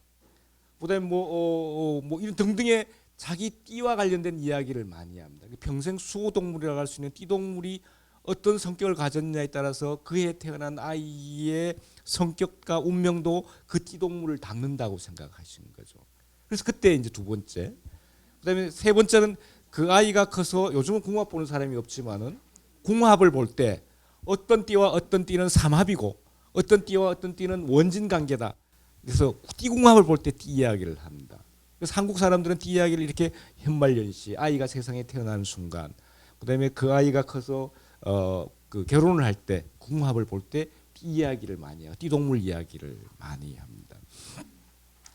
그다음에 이런 등등의 자기 띠와 관련된 이야기를 많이 합니다. 평생 수호동물이라고 할 수 있는 띠동물이 어떤 성격을 가졌냐에 따라서 그에 태어난 아이의 성격과 운명도 그 띠동물을 닮는다고 생각하시는 거죠. 그래서 그때 이제 두 번째, 그다음에 세 번째는 그 아이가 커서 요즘은 궁합 보는 사람이 없지만은 궁합을 볼 때 어떤 띠와 어떤 띠는 삼합이고 어떤 띠와 어떤 띠는 원진 관계다. 그래서 띠궁합을 볼 때 띠 이야기를 합니다. 그래서 한국 사람들은 띠 이야기를 이렇게 현말연시, 아이가 세상에 태어나는 순간, 그다음에 그 아이가 커서 그 결혼을 할 때, 궁합을 볼 때 띠 이야기를 많이 해요. 띠동물 이야기를 많이 합니다.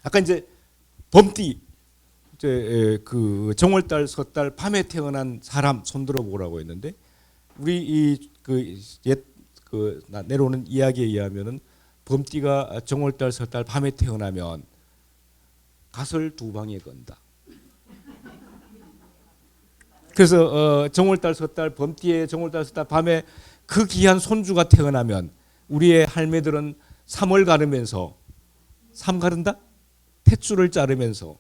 아까 이제 범띠, 이제 그 정월달, 섣달 밤에 태어난 사람 손들어 보라고 했는데, 우리 이 그 옛 그 내려오는 이야기에 의하면은 범띠가 정월달, 섣달 밤에 태어나면 갓을 두 방에 건다. 그래서 정월달, 섣달, 범띠의 정월달, 섣달 밤에 그 귀한 손주가 태어나면 우리의 할매들은 삼을 가르면서, 삼 가른다? 탯줄을 자르면서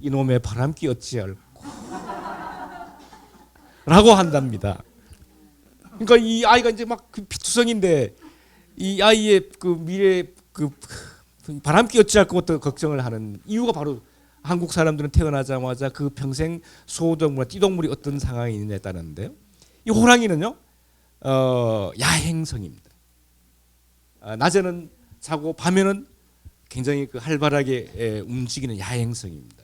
이놈의 바람기 어찌할꼬 라고 한답니다. 그러니까 이 아이가 이제 막 그 피투성인데 이 아이의 그 미래 그 바람기 어찌할것부터 걱정을 하는 이유가 바로 한국 사람들은 태어나자마자 그 평생 소동물과 띠동물이 어떤 상황이 있느냐에 따르는데요. 이 호랑이는요, 야행성입니다. 낮에는 자고 밤에는 굉장히 그 활발하게 움직이는 야행성입니다.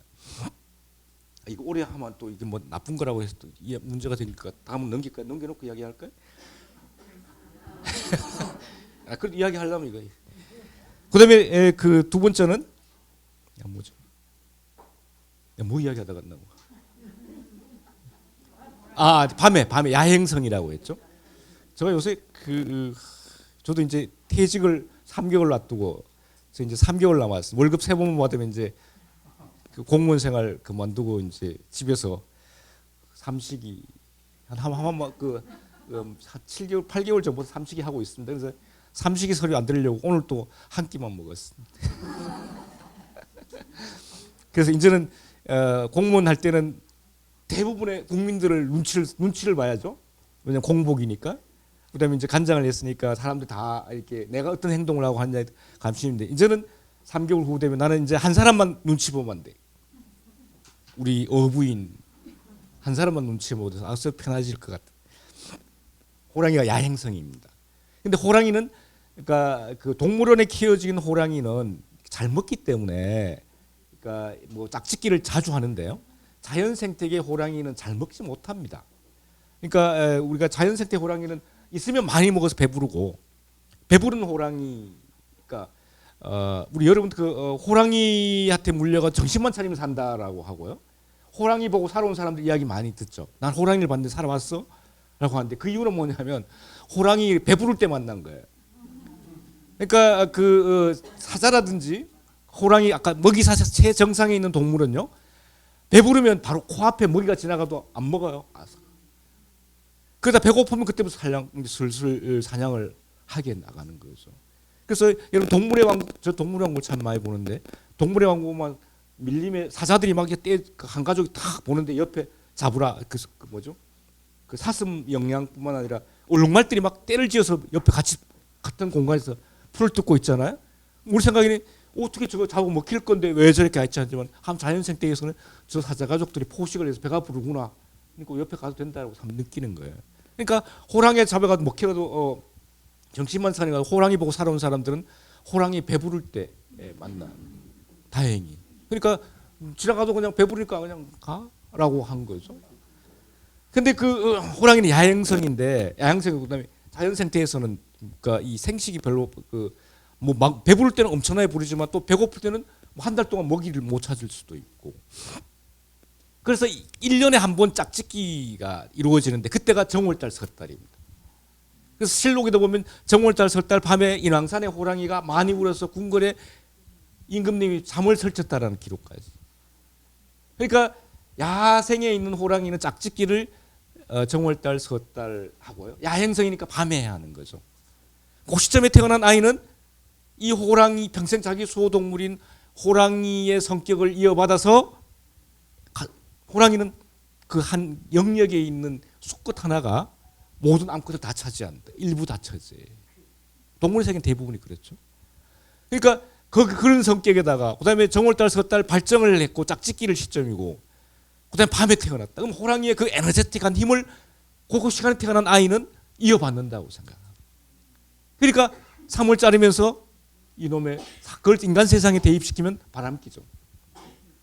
이거 오래 하면 또 이게 뭐 나쁜 거라고 해서 또 이게 문제가 되니까 다음은 넘길까요? 넘겨놓고 이야기할까요? 그 이야기 하려면 이거. 그다음에 그 두 번째는 뭐죠? 뭐 이야기하다가 나고? 밤에 야행성이라고 했죠. 제가 요새 저도 이제 퇴직을 3개월 놔두고 이제 3개월 남았어요. 월급 3번 받으면 이제 그 공무원 생활 그만두고 이제 집에서 삼식이 한번 그 7개월 8개월 전부터 삼식이 하고 있습니다. 그래서 삼식이 소리 안 들으려고 오늘 또 한 끼만 먹었습니다. 그래서 이제는 공무원 할 때는 대부분의 국민들을 눈치를 봐야죠. 왜냐면 공복이니까. 그다음에 이제 간장을 했으니까 사람들 다 이렇게 내가 어떤 행동을 하고 하느냐에 관심인데, 이제는 3개월 후 되면 나는 이제 한 사람만 눈치 보면 안 돼. 우리 어부인 한 사람만 눈치 보고 돼서 아주 편해질 것 같아. 호랑이가 야행성입니다. 근데 호랑이는 그러니까 그 동물원에 키워진 호랑이는 잘 먹기 때문에 그러니까 뭐 짝짓기를 자주 하는데요. 자연 생태계 호랑이는 잘 먹지 못합니다. 그러니까 우리가 자연 생태 호랑이는 있으면 많이 먹어서 배부르고, 배부른 호랑이, 그러니까 우리 여러분 그 호랑이한테 물려가 정신만 차리면 산다라고 하고요. 호랑이 보고 살아온 사람들 이야기 많이 듣죠. 난 호랑이를 봤는데 살아왔어? 라고 하는데 그 이유는 뭐냐면 호랑이 배부를 때 만난 거예요. 그러니까 그 사자라든지 호랑이, 아까 먹이 사슬 최정상에 있는 동물은요, 배부르면 바로 코앞에 먹이가 지나가도 안 먹어요. 그러다 배고프면 그때부터 슬슬 사냥을 하게 나가는 거죠. 그래서 여러분 동물의 왕국, 저 동물의 왕국 참 많이 보는데, 동물의 왕국만 밀림에 사자들이 막 한 가족이 다 보는데 옆에 잡으라, 그 뭐죠? 그 사슴 영양뿐만 아니라 얼룩말들이 막 떼를 지어서 옆에 같이 같은 공간에서 풀을 뜯고 있잖아요. 우리 생각에는 어떻게 저거 잡고 먹힐 건데 왜 저렇게 했지 하지만 한 자연 생태계에서는 저 사자 가족들이 포식을 해서 배가 부르구나. 그러니까 옆에 가도 된다고 느끼는 거예요. 그러니까 호랑이 잡아가도 먹혀도 정신만 사니까 호랑이 보고 살아온 사람들은 호랑이 배부를 때 만나. 다행히. 그러니까 지나가도 그냥 배부르니까 그냥 가라고 한 거죠. 근데 그 호랑이는 야행성인데, 야행성 그다음에 자연 생태에서는 그러니까 이 생식이 별로 뭐 막 배부를 때는 엄청나게 부르지만 또 배고플 때는 뭐 한 달 동안 먹이를 못 찾을 수도 있고. 그래서 1년에 한 번 짝짓기가 이루어지는데 그때가 정월달 섣달입니다. 그래서 실록에도 보면 정월달 섣달 밤에 인왕산에 호랑이가 많이 울어서 궁궐에 임금님이 잠을 설쳤다라는 기록까지. 그러니까 야생에 있는 호랑이는 짝짓기를 정월달 섣달 하고요. 야행성이니까 밤에 해야 하는 거죠. 그 시점에 태어난 아이는 이 호랑이, 평생 자기 소동물인 호랑이의 성격을 이어받아서 호랑이는 그 한 영역에 있는 숲끝 하나가 모든 암컷을 다 차지한다. 일부 다 차지해. 동물의 세계는 대부분이 그렇죠. 그러니까 그런 성격에다가 그다음에 정월달 섣달 발정을 했고 짝짓기를 시점이고 그다음에 밤에 태어났다. 그럼 호랑이의 그 에너제틱한 힘을 그 시간에 태어난 아이는 이어받는다고 생각합니다. 그러니까 3월 자르면서 이놈의 그걸 인간 세상에 대입시키면 바람기죠.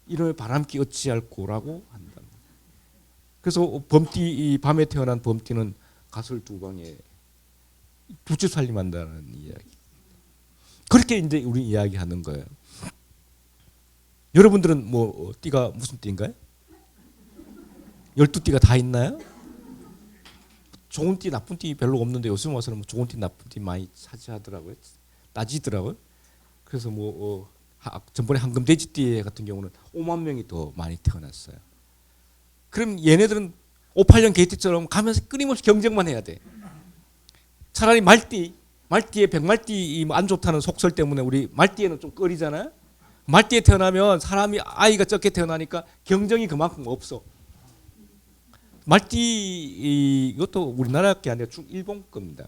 이름에 바람기 어찌할꼬라고 한다. 그래서 범띠 밤에 태어난 범띠는 가설 두 방에 두째 살림한다는 이야기. 그렇게 이제 우리 이야기하는 거예요. 여러분들은 뭐 띠가 무슨 띠인가요? 12띠가 다 있나요? 좋은 띠, 나쁜 띠 별로 없는데 요즘 와서는 뭐 좋은 띠, 나쁜 띠 많이 차지하더라고요. 따지더라고요. 그래서 뭐 전번에 황금돼지띠 같은 경우는 5만 명이 더 많이 태어났어요. 그럼 얘네들은 58년 게이트처럼 가면서 끊임없이 경쟁만 해야 돼. 차라리 말띠에 백말띠 안 좋다는 속설 때문에 우리 말띠에는 좀 꺼리잖아요. 말띠에 태어나면 사람이 아이가 적게 태어나니까 경쟁이 그만큼 없어. 말띠 이것도 우리나라게 아니라 일본 겁니다.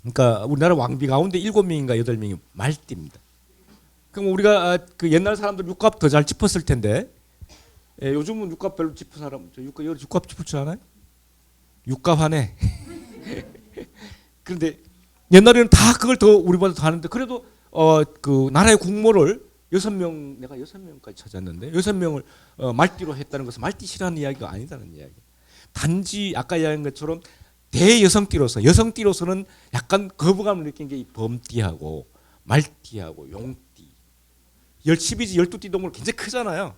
그러니까 우리나라 왕비 가운데 7명인가 8명이 말띠입니다. 그럼 우리가 그 옛날 사람들 육갑 더 잘 짚었을 텐데 요즘은 육갑 별로 짚은 사람 육갑 짚을 줄 아나요? 육갑하네. 그런데 옛날에는 다 그걸 더 우리보다 더 하는데 그래도 그 나라의 국모를 6명 내가 6명까지 찾았는데 6명을 말띠로 했다는 것은 말띠 싫어하는 이야기가 아니다는 이야기. 단지 아까 이야기한 것처럼 대여성띠로서 여성띠로서는 약간 거부감을 느낀 게 이 범띠하고 말띠하고 용띠 12지 12띠 동물 굉장히 크잖아요.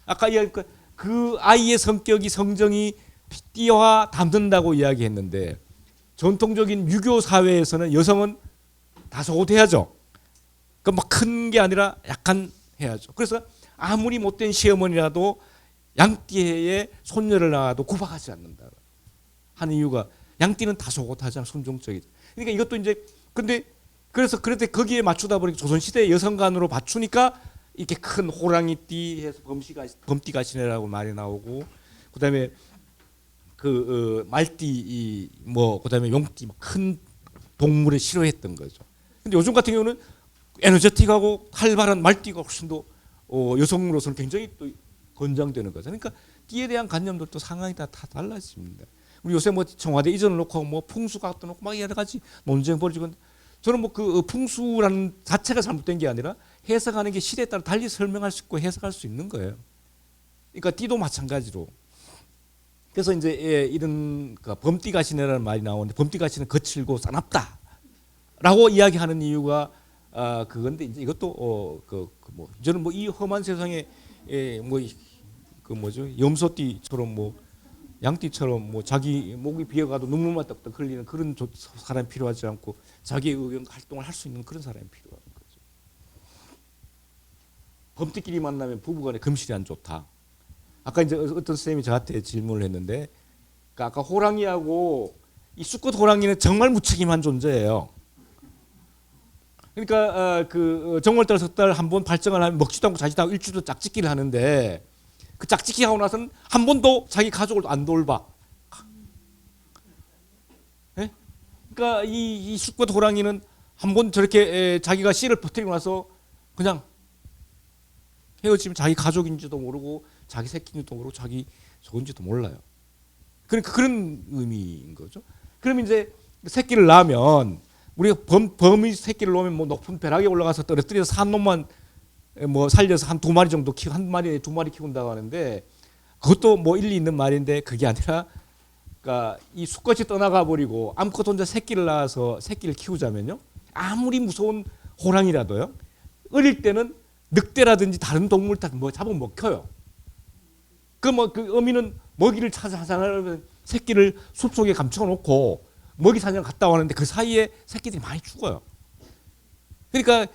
아까 이야기한 그 아이의 성격이 성정이 띠와 닮는다고 이야기했는데 전통적인 유교 사회에서는 여성은 다소곳해야죠. 그 막 큰 게 아니라 약간 해야죠. 그래서 아무리 못된 시어머니라도 양띠의 손녀를 낳아도 구박하지 않는다 하는 이유가 양띠는 다소곳하잖아, 순종적이죠. 그러니까 이것도 이제 근데 그래서 그런데 거기에 맞추다 보니까 조선시대 여성관으로 맞추니까 이렇게 큰 호랑이띠 해서 범띠가시네라고 말이 나오고 그다음에 그 말띠 뭐 그다음에 용띠 큰 동물을 싫어했던 거죠. 근데 요즘 같은 경우는 에너제틱하고 활발한 말띠가 훨씬 더 여성으로서는 굉장히 또 권장되는 거죠. 그러니까 띠에 대한 관념들도 상황이 다 달라집니다. 우리 요새 뭐 청와대 이전을 놓고 뭐 풍수각도 놓고 막 여러 가지 논쟁 벌이고 저는 뭐 그 풍수라는 자체가 잘못된 게 아니라 해석하는 게 시대에 따라 달리 설명할 수 있고 해석할 수 있는 거예요. 그러니까 띠도 마찬가지로. 그래서 이제 이런 범띠가시네라는 말이 나오는데 범띠가시는 거칠고 싸납다라고 이야기하는 이유가 그건데 이제 이것도 뭐 저는 뭐 이 험한 세상에 뭐 그 뭐죠 염소띠처럼 뭐 양띠처럼 뭐 자기 목이 비어가도 눈물만 떡떡 흘리는 그런 사람이 필요하지 않고 자기의 의견 활동을 할 수 있는 그런 사람이 필요한 거죠. 범띠끼리 만나면 부부간에 금실이 안 좋다. 아까 이제 어떤 선생님이 저한테 질문을 했는데, 그러니까 아까 호랑이하고 이 수컷 호랑이는 정말 무책임한 존재예요. 그러니까 그 정월달 석달 한번 발정을 하면 먹지도 않고 자지도 않고 일주일도 짝짓기를 하는데 그 짝짓기 하고 나서는 한 번도 자기 가족을 안 돌봐. 네? 그러니까 이 수컷 호랑이는 한 번 저렇게 자기가 씨를 퍼뜨리고 나서 그냥 헤어지면 자기 가족인지도 모르고 자기 새끼인지도 모르고 자기 좋은지도 몰라요. 그러니까 그런 의미인 거죠. 그럼 이제 새끼를 낳으면 우리가 범이 새끼를 놓으면 뭐 높은 벼락에 올라가서 떨어뜨려서 산 놈만 뭐 살려서 한 2마리 정도 키우 한 마리 2마리 키운다고 하는데 그것도 뭐 일리 있는 말인데 그게 아니라 그러니까 이 수컷이 떠나가 버리고 아무것도 혼자 새끼를 낳아서 새끼를 키우자면요 아무리 무서운 호랑이라도요 어릴 때는 늑대라든지 다른 동물 다 뭐 잡아 먹혀요. 그 어미는 먹이를 찾아 사냥하려면 새끼를 숲속에 감춰 놓고 먹이 사냥 갔다 오는데 그 사이에 새끼들이 많이 죽어요. 그러니까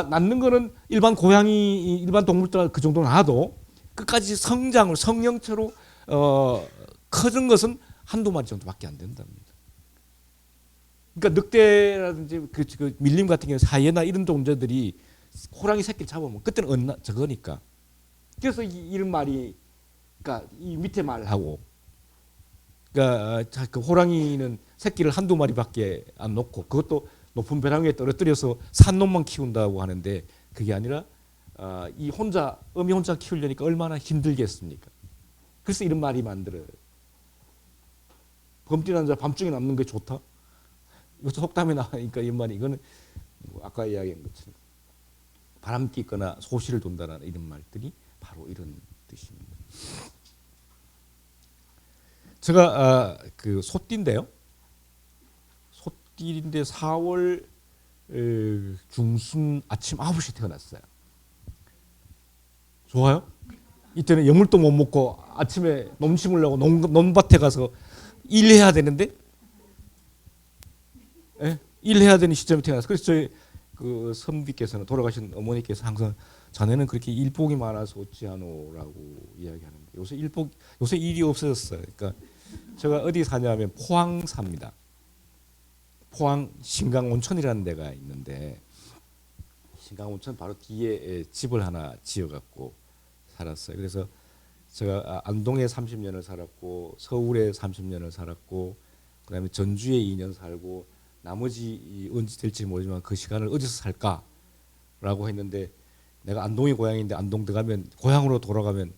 낳는 거는 일반 고양이 일반 동물들 그 정도 낳아도 끝까지 성장을 성령체로 커진 것은 한두 마리 정도밖에 안 된답니다. 그러니까 늑대라든지 그 밀림 같은 경우 사이에나 이런 존재들이 호랑이 새끼를 잡으면 그때는 저거니까. 그래서 이런 말이 그러니까 이 밑에 말하고 그러니까 그 호랑이는 새끼를 한두 마리밖에 안 놓고 그것도 높은 벼랑 위에 떨어뜨려서 산 놈만 키운다고 하는데 그게 아니라 이 어미 혼자 키우려니까 얼마나 힘들겠습니까? 그래서 이런 말이 만들어요. 범띠라는 자 밤중에 남는 게 좋다. 이것도 속담에 나오니까 이 말이 이거는 뭐 아까 이야기한 것처럼 바람 끼거나 소시를 돈다라는 이런 말들이 바로 이런 뜻입니다. 제가 그 소띠인데요. 소띠인데 4월 중순 아침 9시에 태어났어요. 좋아요? 이때는 여물도 못 먹고 아침에 놈 심으려고 논밭에 가서 일해야 되는데, 예? 일해야 되는 시점에 태어났어요. 그래서 저희 그 선비께서는, 돌아가신 어머니께서 항상 자네는 그렇게 일복이 많아서 어찌하노라고 이야기하는데, 요새 일이 없어졌어요. 그러니까 제가 어디 사냐면 포항 삽니다. 포항 신강 온천이라는 데가 있는데, 신강 온천 바로 뒤에 집을 하나 지어갖고 살았어요. 그래서 제가 안동에 30년을 살았고, 서울에 30년을 살았고, 그다음에 전주에 2년 살고, 나머지 언제 될지 모르지만 그 시간을 어디서 살까라고 했는데, 내가 안동이 고향인데 안동 들어가면, 고향으로 돌아가면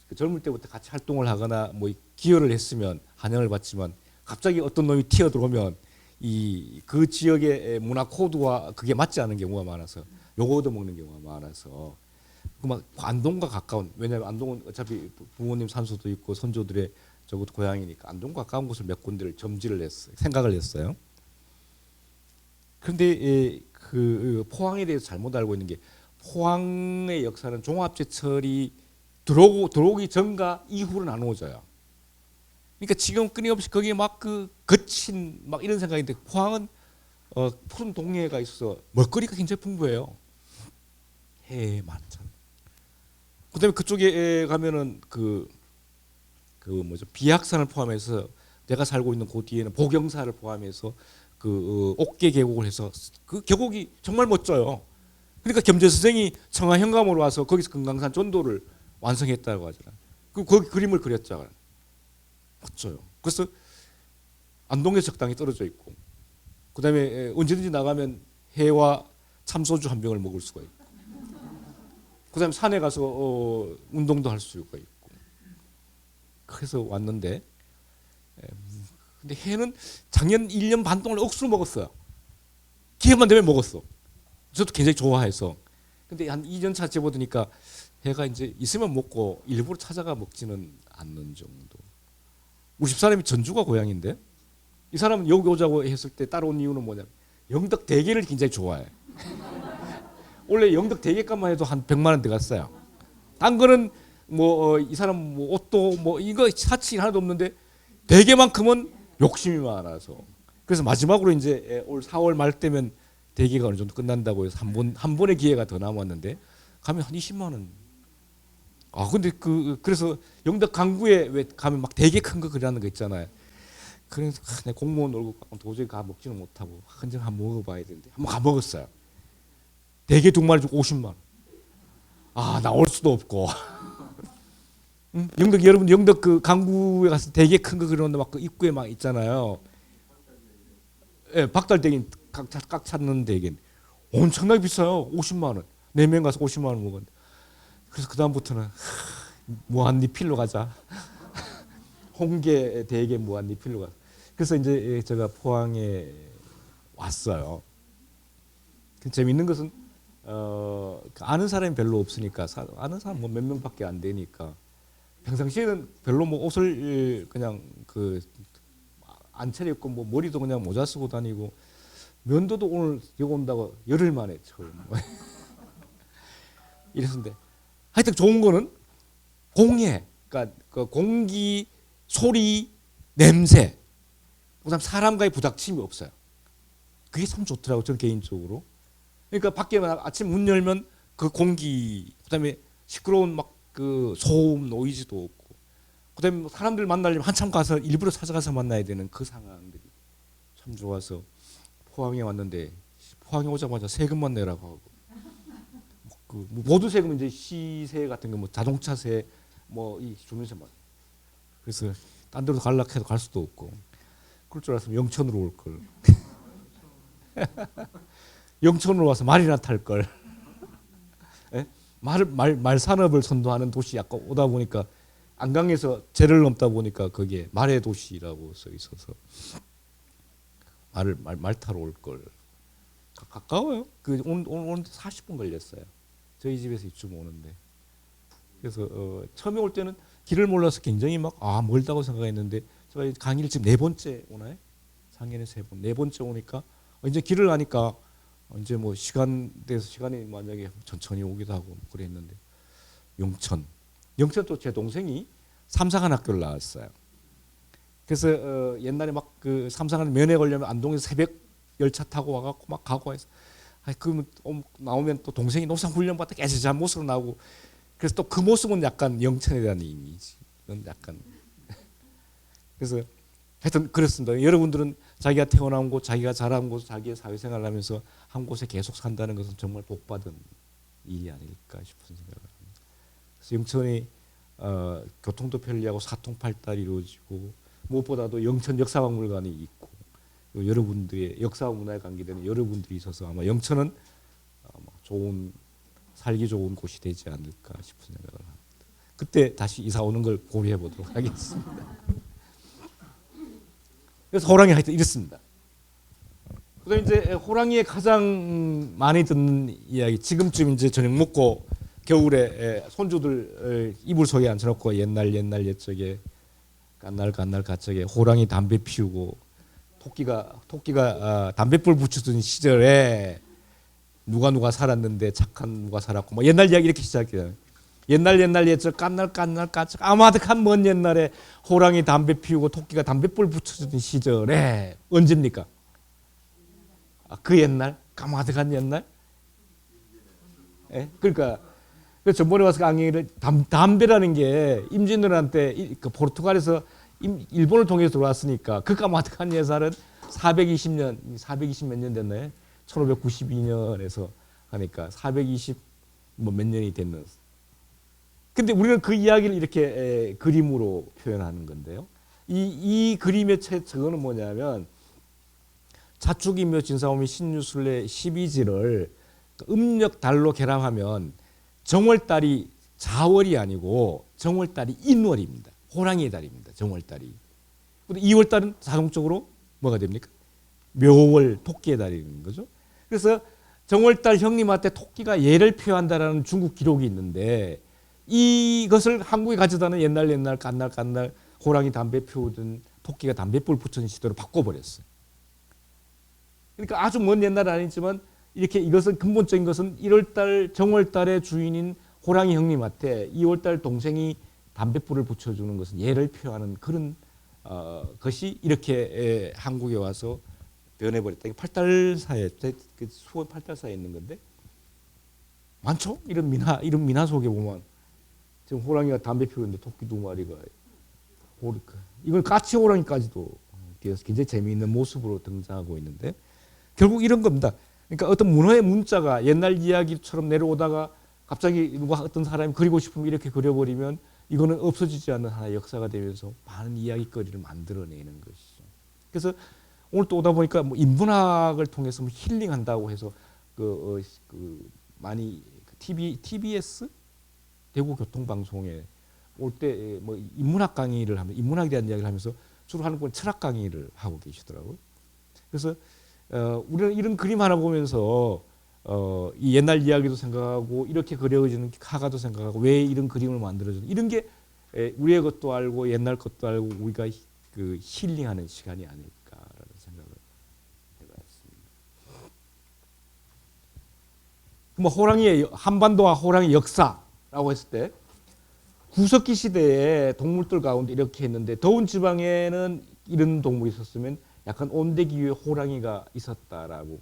그 젊을 때부터 같이 활동을 하거나 뭐 기여를 했으면 환영을 받지만, 갑자기 어떤 놈이 튀어 들어오면 이 그 지역의 문화 코드와 그게 맞지 않은 경우가 많아서 요거 얻어먹는 경우가 많아서, 막 안동과 가까운, 왜냐하면 안동은 어차피 부모님 산소도 있고 선조들의 저것도 고향이니까 안동과 가까운 곳을 몇 군데를 점지를 했어요. 생각을 했어요. 그런데 그 포항에 대해서 잘못 알고 있는 게, 포항의 역사는 종합제철이 들어오기 전과 이후로 나누어져요. 그러니까 지금 끊임없이 거기에 막 그 거친 막 이런 생각인데, 포항은 푸른 동해가 있어서 먹거리가 굉장히 풍부해요. 해 많잖아요. 그다음에 그쪽에 가면은 그 뭐죠, 비악산을 포함해서 내가 살고 있는 그 뒤에는 보경사를 포함해서 그 옥계 계곡을 해서 그 계곡이 정말 멋져요. 그러니까 겸재 선생이 청하 현감으로 와서 거기서 금강산 전도를 완성했다고 하잖아요. 거기 그림을 그렸잖아요. 멋져요. 그래서 안동에 적당히 떨어져 있고, 그다음에 언제든지 나가면 해와 참소주 한 병을 먹을 수가 있고, 그다음에 산에 가서 운동도 할 수가 있고, 그래서 왔는데, 근데 해는 작년 1년 반 동안 억수로 먹었어요. 기회만 되면 먹었어. 저도 굉장히 좋아해서. 근데 한 2년 차 접어드니까 해가 이제 있으면 먹고 일부러 찾아가 먹지는 않는 정도. 우리 집사람이 전주가 고향인데, 이 사람은 여기 오자고 했을 때 따라온 이유는 뭐냐면 영덕 대게를 굉장히 좋아해. 원래 영덕 대게값만 해도 한 100만 원 들어갔어요. 딴 거는 뭐 이 사람 뭐 옷도 뭐 이거 사치 하나도 없는데, 대게만큼은 욕심이 많아서. 그래서 마지막으로 이제 올 4월 말 때면 대게가 어느 정도 끝난다고 해서 한 번의 기회가 더 남았는데, 가면 한 20만 원. 근데 그래서 영덕 강구에 왜 가면 막 되게 큰 거 그리는 거 있잖아요. 그래서 내 공무원 놀고 도저히 가 먹지는 못하고 한번 한번 먹어봐야 되는데 한번 가 먹었어요. 대게 2마리 주고 50만 원. 나올 수도 없고. 응? 여러분 영덕 그 강구에 가서 되게 큰 거 그리는데 막 그 입구에 막 있잖아요. 예, 박달대게 깍 찾는 대게 엄청나게 비싸요. 50만 원. 4명 가서 50만 원 먹었는데. 그래서 그 다음부터는 무한리필로 가자. 홍게 대게 무한리필로 가자. 그래서 이제 제가 포항에 왔어요. 재밌는 것은 아는 사람이 별로 없으니까, 아는 사람 뭐 몇 명밖에 안 되니까, 평상시에는 별로 뭐 옷을 그냥 안 차려입고 뭐 머리도 그냥 모자 쓰고 다니고, 면도도 오늘 여기 온다고 열흘 만에 처음 이랬는데, 하여튼 좋은 거는 공해, 그러니까 그 공기, 소리, 냄새, 그다음 사람과의 부닥침이 없어요. 그게 참 좋더라고요, 저는 개인적으로. 그러니까 밖에 아침 문 열면 그 공기, 그다음에 시끄러운 막 그 소음, 노이즈도 없고, 그다음에 뭐 사람들 만나려면 한참 가서 일부러 찾아가서 만나야 되는 그 상황들이 참 좋아서 포항에 왔는데, 포항에 오자마자 세금만 내라고 하고, 그 모두 세금, 이제 시세 같은 거 뭐 자동차세 뭐 이 주민세만. 그래서 딴 데로 갈라 해도 갈 수도 없고, 그럴 줄 알았으면 영천으로 올 걸. 영천으로 와서 말이나 탈 걸. 말 산업을 선도하는 도시 약간 오다 보니까 안강에서 제를 넘다 보니까 거기에 말의 도시라고 써 있어서 말 타러 올 걸. 가까워요. 오늘 40분 걸렸어요. 저희 집에서 이쯤 오는데. 그래서 처음에 올 때는 길을 몰라서 굉장히 막 멀다고 생각했는데 제가 강의를 지금 4번째 오나요? 작년에 3번, 4번째 오니까 이제 길을 가니까 이제 뭐 시간 돼서 시간이 만약에 천천히 오기도 하고 뭐 그랬는데 영천 또 제 동생이 삼사관학교를 나왔어요. 그래서 옛날에 막 그 삼사관 면회 걸려면 안동에서 새벽 열차 타고 와갖고 막 가고 해서 그러면 나오면 또 동생이 노상 훈련 받다 깨끗한 모습으로 나오고 그래서 또 그 모습은 약간 영천에 대한 이미지 이건 약간 그래서 하여튼 그렇습니다. 여러분들은 자기가 태어난 곳, 자기가 자란 곳, 자기의 사회생활을 하면서 한 곳에 계속 산다는 것은 정말 복받은 일이 아닐까 싶은 생각을 합니다. 그래서 영천이 교통도 편리하고 사통팔달이 이루어지고 무엇보다도 영천 역사박물관이 있고 여러분들의 역사와 문화에 관계되는 여러분들이 있어서 아마 영천은 좋은 살기 좋은 곳이 되지 않을까 싶은 생각을 합니다. 그때 다시 이사 오는 걸 고려해 보도록 하겠습니다. 그래서 호랑이 하여튼 이렇습니다. 그다음 이제 호랑이의 가장 많이 듣는 이야기 지금쯤 이제 저녁 먹고 겨울에 손주들 이불 속에 앉혀놓고 옛날 옛적에 깐날 가적에 호랑이 담배 피우고 토끼가 담뱃불 붙여준 시절에 누가 살았는데 착한 누가 살았고 뭐 옛날 이야기 이렇게 시작해요. 옛날 옛적 깐날 가적 아마득한 먼 옛날에 호랑이 담배 피우고 토끼가 담뱃불 붙여주던 시절에 언제입니까? 그 옛날 까마득한 옛날? 예? 그러니까 전번에 와서 강의를 담배라는 게 임진왜란때 그 포르투갈에서 일본을 통해서 들어왔으니까 그 까마득한 옛날은 420몇 년 됐나요? 1592년에서 하니까 420 뭐 몇 년이 됐는. 근데 우리는 그 이야기를 이렇게 그림으로 표현하는 건데요. 이 그림의 저거는 뭐냐면 자축인묘 진사오미 신유술래 12지를 음력 달로 결합하면 정월달이 자월이 아니고 정월달이 인월입니다. 호랑이의 달입니다. 정월달이. 근데 2월달은 자동적으로 뭐가 됩니까? 묘월 토끼의 달인 거죠. 그래서 정월달 형님한테 토끼가 예를 표한다라는 중국 기록이 있는데 이것을 한국에 가져다는 옛날 깐날 호랑이 담배 피우던 토끼가 담뱃불 붙여진 시대로 바꿔버렸어요. 그러니까 아주 먼 옛날은 아니지만 이렇게 이것은 근본적인 것은 1월달 정월달의 주인인 호랑이 형님한테 2월달 동생이 담뱃불을 붙여주는 것은 예를 표하는 그런 것이 이렇게 한국에 와서 변해버렸다. 8달 사이에 수원 8달 사이에 있는 건데 많죠? 이런 민화 속에 보면 지금 호랑이가 담배 피우는데 토끼 2마리가 이건 까치 호랑이까지도 굉장히 재미있는 모습으로 등장하고 있는데 결국 이런 겁니다. 그러니까 어떤 문화의 문자가 옛날 이야기처럼 내려오다가 갑자기 누가 어떤 사람이 그리고 싶으면 이렇게 그려버리면 이거는 없어지지 않는 하나의 역사가 되면서 많은 이야기거리를 만들어내는 것이죠. 그래서 오늘 또 오다 보니까 뭐 인문학을 통해서 뭐 힐링한다고 해서 많이 TBS 대구 교통방송에 올 때 뭐 인문학 강의를 하면 인문학에 대한 이야기를 하면서 주로 하는 건 철학 강의를 하고 계시더라고요. 그래서 우리는 이런 그림 하나 보면서 이 옛날 이야기도 생각하고 이렇게 그려지는 화가도 생각하고 왜 이런 그림을 만들어주는 이런 게 우리의 것도 알고 옛날 것도 알고 우리가 그 힐링하는 시간이 아닐까라는 생각을 해봤습니다. 뭐 호랑이의 한반도와 호랑이 역사라고 했을 때 구석기 시대에 동물들 가운데 이렇게 했는데 더운 지방에는 이런 동물이 있었으면 약간 온대기후에 호랑이가 있었다라고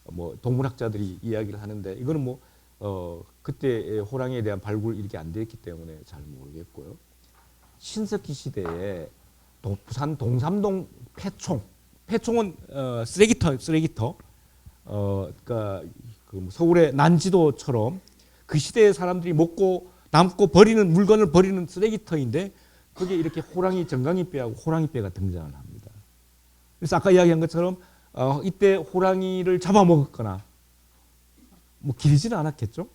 뭐 동물학자들이 이야기를 하는데 이거는 뭐 그때 호랑이에 대한 발굴 이렇게 안 됐기 때문에 잘 모르겠고요. 신석기 시대에 부산 동삼동 폐총은 쓰레기터 그러니까 그 서울의 난지도처럼 그 시대의 사람들이 먹고 남고 버리는 물건을 버리는 쓰레기터인데 거기에 이렇게 호랑이 정강이뼈하고 호랑이뼈가 등장을 합니다. 그래서 아까 이야기한 것처럼 이때 호랑이를 잡아먹었거나 뭐 길지는 않았겠죠.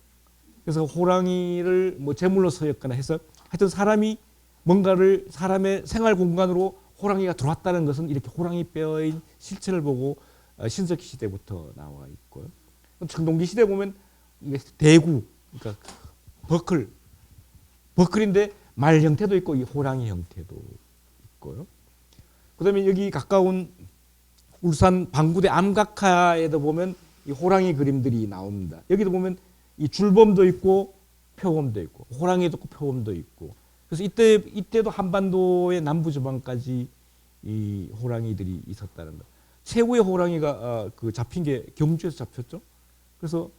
그래서 호랑이를 뭐 제물로 쓰였거나 해서 하여튼 사람이 뭔가를 사람의 생활 공간으로 호랑이가 들어왔다는 것은 이렇게 호랑이 뼈인 실체를 보고 신석기 시대부터 나와 있고요. 청동기 시대 보면 대구, 그러니까 버클, 버클인데 말 형태도 있고 이 호랑이 형태도 있고요. 그다음에 여기 가까운 울산 방구대 암각화에도 보면 이 호랑이 그림들이 나옵니다. 여기도 보면 이 줄범도 있고 표범도 있고 호랑이도 있고 표범도 있고. 그래서 이때도 한반도의 남부지방까지 이 호랑이들이 있었다는 거. 최후의 호랑이가 그 잡힌 게 경주에서 잡혔죠. 그래서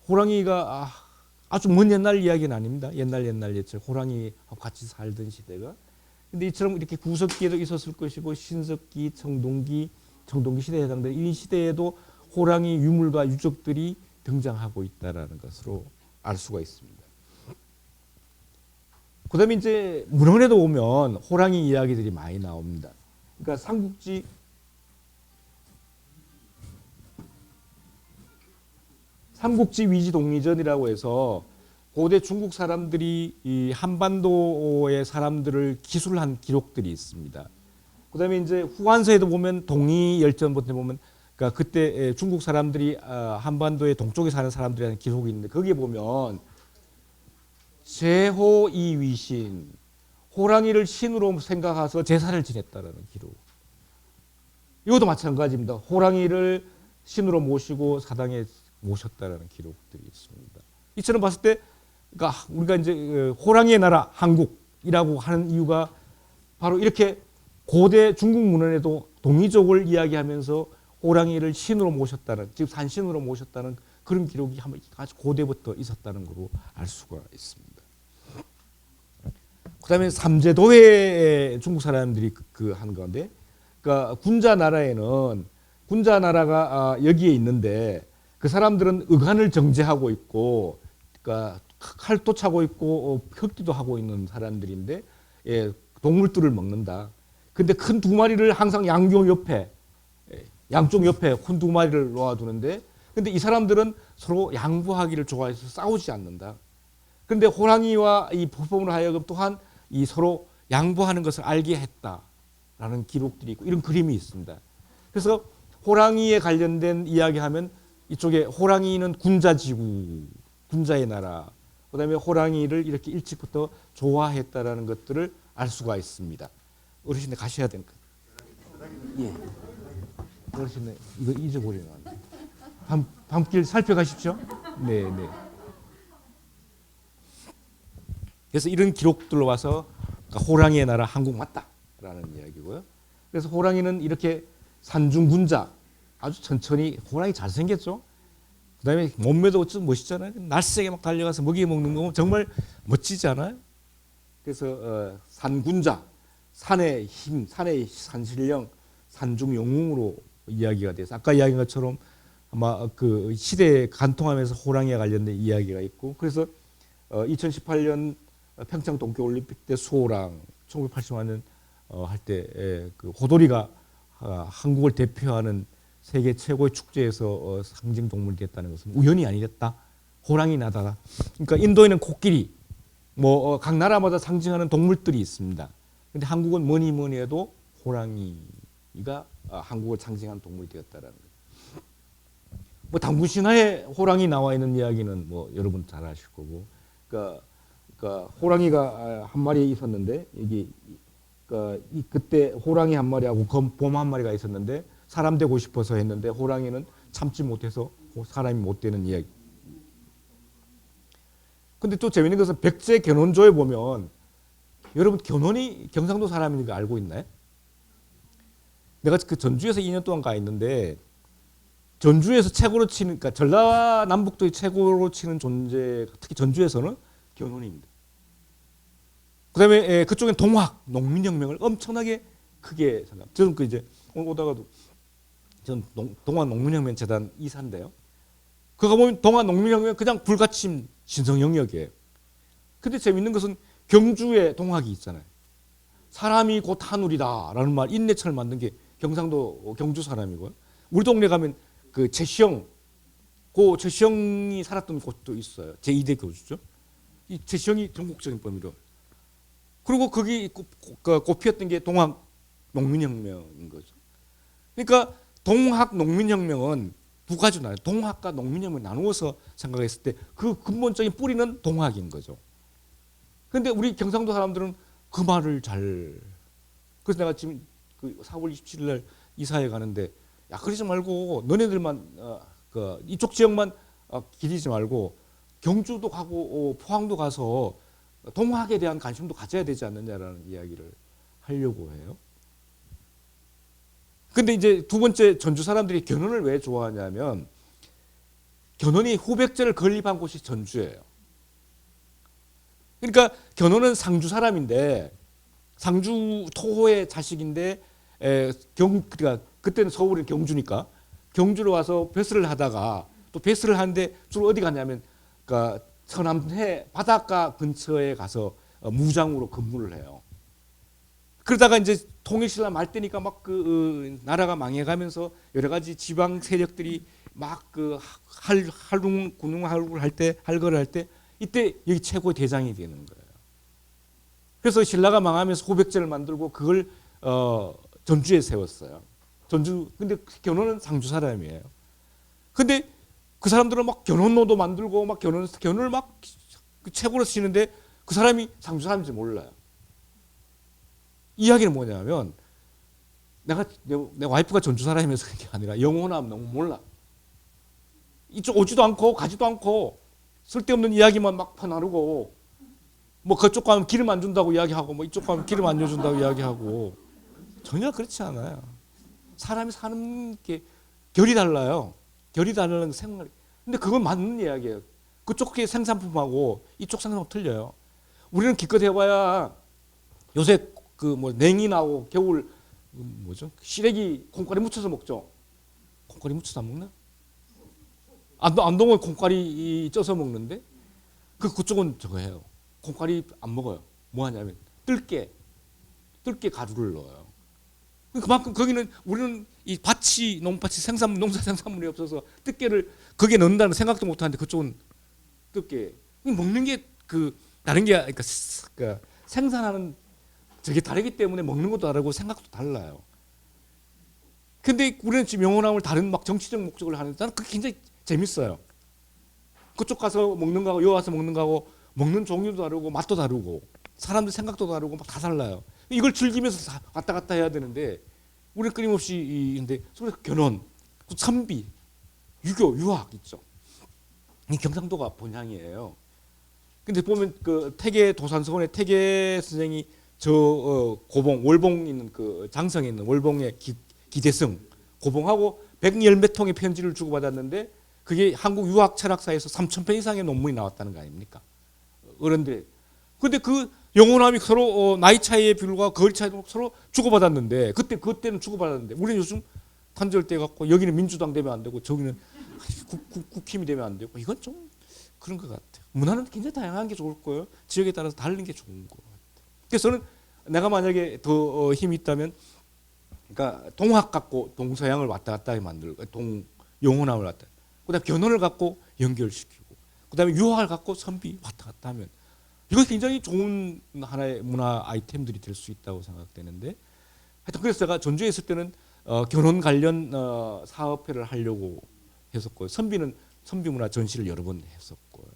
호랑이가 아주 먼 옛날 이야기는 아닙니다. 옛날 옛적 호랑이하고 같이 살던 시대가. 근데 이처럼 이렇게 구석기에도 있었을 것이고 신석기, 청동기 시대에 해당되는 이 시대에도 호랑이 유물과 유적들이 등장하고 있다라는 것으로 알 수가 있습니다. 그다음에 이제 문헌에도 보면 호랑이 이야기들이 많이 나옵니다. 그러니까 삼국지 위지동리전이라고 해서 고대 중국 사람들이 이 한반도의 사람들을 기술한 기록들이 있습니다. 그다음에 이제 후한서에도 보면 동이열전부터 보면 그러니까 그때 중국 사람들이 한반도의 동쪽에 사는 사람들이라는 기록이 있는데 거기에 보면 제호이위신 호랑이를 신으로 생각해서 제사를 지냈다라는 기록. 이것도 마찬가지입니다. 호랑이를 신으로 모시고 사당에 모셨다라는 기록들이 있습니다. 이처럼 봤을 때 그러니까 우리가 이제 호랑이의 나라 한국이라고 하는 이유가 바로 이렇게 고대 중국 문헌에도 동이족을 이야기하면서 호랑이를 신으로 모셨다는, 즉 산신으로 모셨다는 그런 기록이 아주 고대부터 있었다는 것으로 알 수가 있습니다. 그다음에 삼제도회 중국 사람들이 한 건데, 그러니까 군자 나라에는 군자 나라가 여기에 있는데 그 사람들은 의관을 정제하고 있고, 그러니까 칼도 차고 있고 흡기도 하고 있는 사람들인데, 예, 동물들을 먹는다. 근데 큰 두 마리를 항상 양쪽 옆에 큰 두 마리를 놓아두는데, 근데 이 사람들은 서로 양보하기를 좋아해서 싸우지 않는다. 그런데 호랑이와 이 포범으로 하여금 또한 이 서로 양보하는 것을 알게 했다라는 기록들이 있고 이런 그림이 있습니다. 그래서 호랑이에 관련된 이야기하면 이쪽에 호랑이는 군자지구, 군자의 나라, 그다음에 호랑이를 이렇게 일찍부터 좋아했다라는 것들을 알 수가 있습니다. 어르신들 가셔야 되니까. 예. 어르신들 이거 잊어버리면 안 돼. 밤길 살펴가십시오. 네, 네. 그래서 이런 기록들로 와서 그러니까 호랑이의 나라 한국 맞다라는 이야기고요. 그래서 호랑이는 이렇게 산중군자, 아주 천천히, 호랑이 잘생겼죠. 그다음에 몸매도 좀 멋있잖아요. 날쌔게 막 달려가서 먹이 먹는 거 정말 멋지지 않아요? 그래서 산군자, 산의 힘, 산의 산신령, 산중 영웅으로 이야기가 돼서 아까 이야기한 것처럼 아마 그 시대에 간통하면서 호랑이와 관련된 이야기가 있고, 그래서 2018년 평창 동계올림픽 때 수호랑 1985년 할 때 그 호돌이가 한국을 대표하는 세계 최고의 축제에서 상징 동물이 됐다는 것은 우연이 아니었다. 호랑이 나다다. 그러니까 인도에는 코끼리, 뭐 각 나라마다 상징하는 동물들이 있습니다. 근데 한국은 뭐니 뭐니 해도 호랑이가 한국을 상징하는 동물이 되었다라는 거예요. 뭐 당군신화에 호랑이 나와 있는 이야기는 뭐 여러분 잘 아실 거고, 그러니까 호랑이가 한 마리 있었는데 이게 그때 호랑이 한 마리하고 곰 한 마리가 있었는데 사람 되고 싶어서 했는데 호랑이는 참지 못해서 사람이 못 되는 이야기. 근데 또 재밌는 것은 백제 견훤조에 보면, 여러분 견훤이 경상도 사람인 거 알고 있나요? 내가 그 전주에서 2년 동안 가 있는데 전주에서 최고로 치는, 그러니까 전라남북도의 최고로 치는 존재, 특히 전주에서는 견훤입니다. 그다음에 그쪽엔 동학, 농민혁명을 엄청나게 크게 생각. 저는 그 이제 오늘 오다가도 전 동학 농민혁명 재단 이사인데요. 그거 보면 동학 농민혁명 그냥 불가침 신성 영역이에요. 근데 재밌는 것은 경주에 동학이 있잖아요. 사람이 곧 하늘이다라는 말, 인내철 만든 게 경상도 경주 사람이고요. 우리 동네 가면 그 최시영, 최시영이 살았던 곳도 있어요. 제2대 교주죠. 이 최시영이 전국적인 범위로. 그리고 거기 꽃피었던 게 동학 농민혁명인 거죠. 그러니까 동학 농민혁명은 두 가지로 나눠요. 동학과 농민혁명을 나누어서 생각했을 때 그 근본적인 뿌리는 동학인 거죠. 근데 우리 경상도 사람들은 그 말을 잘. 그래서 내가 지금 그 4월 27일 날 이사해 가는데 야 그러지 말고 너네들만 그 이쪽 지역만 기리지 말고 경주도 가고 포항도 가서 동학에 대한 관심도 가져야 되지 않느냐라는 이야기를 하려고 해요. 근데 이제 두 번째 전주 사람들이 견훤을 왜 좋아하냐면 견훤이 후백제를 건립한 곳이 전주예요. 그러니까 견훤은 상주 사람인데 상주 토호의 자식인데 그러니까 그때는 서울이 경주니까 경주로 와서 배스를 하다가 또 배스를 하는데 주로 어디 갔냐면 그러니까 서남해 바닷가 근처에 가서 무장으로 근무를 해요. 그러다가 이제 통일신라 말때니까 막 그 나라가 망해가면서 여러 가지 지방 세력들이 막 그 할궁할 때 할거를 할 때 이때 여기 최고의 대장이 되는 거예요. 그래서 신라가 망하면서 호백제를 만들고 그걸 전주에 세웠어요. 전주 근데 견훤은 상주 사람이에요. 근데 그 사람들은 막 견훤로도 만들고 막 견훤을 막 최고로 쓰시는데 그 사람이 상주 사람인지 몰라요. 이야기는 뭐냐면 내 와이프가 전주 사람이면서 그런 게 아니라 영호남 너무 몰라. 이쪽 오지도 않고 가지도 않고 쓸데없는 이야기만 막 퍼나르고 뭐 그쪽 가면 기름 안 준다고 이야기하고 뭐 이쪽 가면 기름 안 줘준다고 이야기하고 전혀 그렇지 않아요. 사람이 사는 게 결이 달라요. 결이 다른 생활. 근데 그건 맞는 이야기예요. 그쪽 생산품하고 이쪽 생산품 틀려요. 우리는 기껏 해봐야 요새 그 뭐 냉이 나오고 겨울 뭐죠? 시래기 콩가리 무쳐서 먹죠. 콩가리 무쳐서 안 먹나? 안동은 콩가리 쪄서 먹는데 그쪽은 저거 해요. 콩가리 안 먹어요. 뭐 하냐면 뜰게 가루를 넣어요. 그만큼 거기는 우리는 이 밭이 농사 생산물이 없어서 뜰게를 거기에 넣는다는 생각도 못 하는데 그쪽은 뜰게 먹는 게 그 다른 게 그러니까 생산하는 저게 다르기 때문에 먹는 것도 다르고 생각도 달라요. 근데 우리는 지금 영호남을 다른 막 정치적 목적을 하는데 나는 그게 굉장히 재밌어요. 그쪽 가서 먹는 거하고 여기 와서 먹는 거하고 먹는 종류도 다르고 맛도 다르고 사람들 생각도 다르고 막 다 달라요. 이걸 즐기면서 왔다 갔다 해야 되는데 우리는 끊임없이 근데 견훤, 선비, 유교, 유학 있죠. 이 경상도가 본향이에요. 근데 보면 그 태계 도산서원의 태계 선생이 저 고봉 월봉 있는 그 장성에 있는 월봉의 기대성 고봉하고 110몇 통의 편지를 주고받았는데 그게 한국 유학 철학사에서 3,000편 이상의 논문이 나왔다는 거 아닙니까? 어른들. 근데 그 영호남이 서로 나이 차이에 불과 거리 차이도 서로 주고받았는데 그때는 주고받았는데 우리는 요즘 단절돼 갖고 여기는 민주당 되면 안 되고 저기는 국힘이 되면 안 되고 이건 좀 그런 것 같아요. 문화는 굉장히 다양한 게 좋을 거예요. 지역에 따라서 다른 게 좋은 거 같아요. 그래서 저는 내가 만약에 더 힘이 있다면 그러니까 동학 갖고 동서양을 왔다 갔다 하게 만들고 영호남을 왔다. 그다음에 견훤을 갖고 연결시키고 그다음에 유학을 갖고 선비 왔다 갔다 하면 이거 굉장히 좋은 하나의 문화 아이템들이 될 수 있다고 생각되는데 하여튼 그래서 제가 전주에 있을 때는 견훤 관련 사업회를 하려고 했었고요. 선비 문화 전시를 여러 번 했었고요.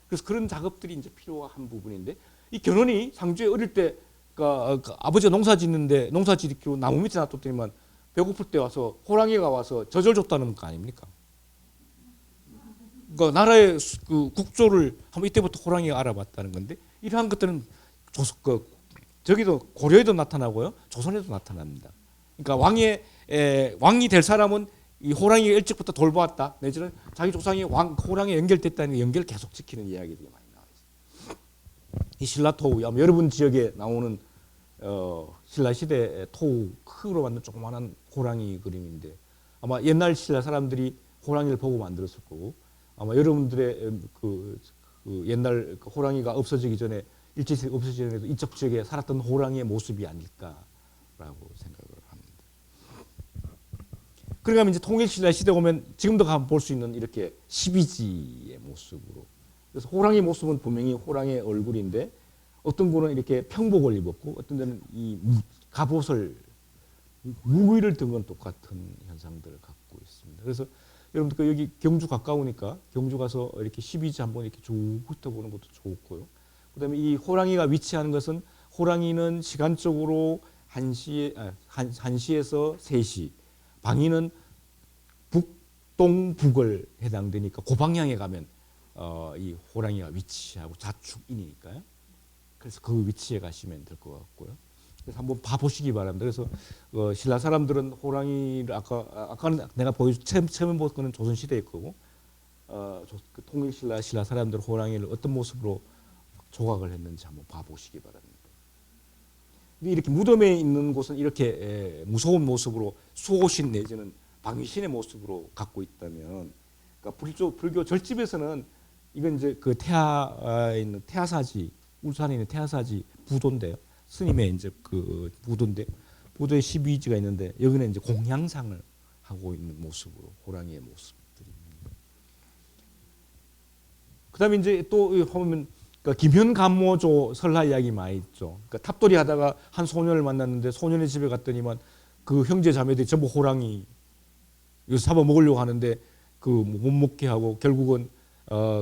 그래서 그런 작업들이 이제 필요한 부분인데 이 견훤이 상주에 어릴 때 그러니까 아버지가 농사 짓는데 농사 짓기로 나무 밑에 놔뒀더니만 배고플 때 와서 호랑이가 와서 젖을 줬다는 거 아닙니까? 그러니까 나라의 그 국조를 한번 이때부터 호랑이가 알아봤다는 건데 이러한 것들은 저기도 고려에도 나타나고요, 조선에도 나타납니다. 그러니까 왕이 될 사람은 이 호랑이가 일찍부터 돌보았다. 내지는 자기 조상이 호랑이에 연결됐다는 연결을 계속 지키는 이야기들이 많이 나와 있어요. 이 신라토우 아마 여러분 지역에 나오는 신라 시대 토우 흙으로 만든 조그마한 호랑이 그림인데 아마 옛날 신라 사람들이 호랑이를 보고 만들었을 거고 아마 여러분들의 그 옛날 그 호랑이가 없어지기 전에 일제시대 없어지기 전에도 이쪽 지역에 살았던 호랑이의 모습이 아닐까라고 생각을 합니다. 그러면 이제 통일신라 시대 오면 지금도 가면 볼 수 있는 이렇게 12지의 모습으로 그래서 호랑이 모습은 분명히 호랑이의 얼굴인데 어떤 분은 이렇게 평복을 입었고 어떤 데는 이 갑옷을 무기를 든 건 똑같은 현상들을 갖고 있습니다. 그래서 여러분들 여기 경주 가까우니까 경주 가서 이렇게 12지 한번 이렇게 쭉 훑어보는 것도 좋고요. 그다음에 이 호랑이가 위치하는 것은 호랑이는 시간적으로 1시에서 3시, 방위는 북동북을 해당되니까 그 방향에 가면 이 호랑이가 위치하고 자축인이니까요. 그래서 그 위치에 가시면 될 것 같고요. 그래서 한번 봐보시기 바랍니다. 그래서 신라 사람들은 호랑이를 아까는 내가 처음에 본 거는 조선 시대의 거고 그 통일신라 사람들 호랑이를 어떤 모습으로 조각을 했는지 한번 봐보시기 바랍니다. 이렇게 무덤에 있는 곳은 이렇게 무서운 모습으로 수호신 내지는 방위신의 모습으로 갖고 있다면, 그러니까 불교 절집에서는 이건 이제 그 태하에 있는 태하사지, 울산에 있는 태하사지 부도인데요. 스님의 이제 그 부도인데, 부도에 12지가 있는데 여기는 이제 공양상을 하고 있는 모습으로 호랑이의 모습들입니다. 그다음에 이제 또 보면 그러니까 김현감모조 설화 이야기 많이 있죠. 그러니까 탑돌이 하다가 한 소년을 만났는데 소년의 집에 갔더니만 그 형제 자매들이 전부 호랑이 이거 잡아 먹으려고 하는데 그 못 먹게 하고 결국은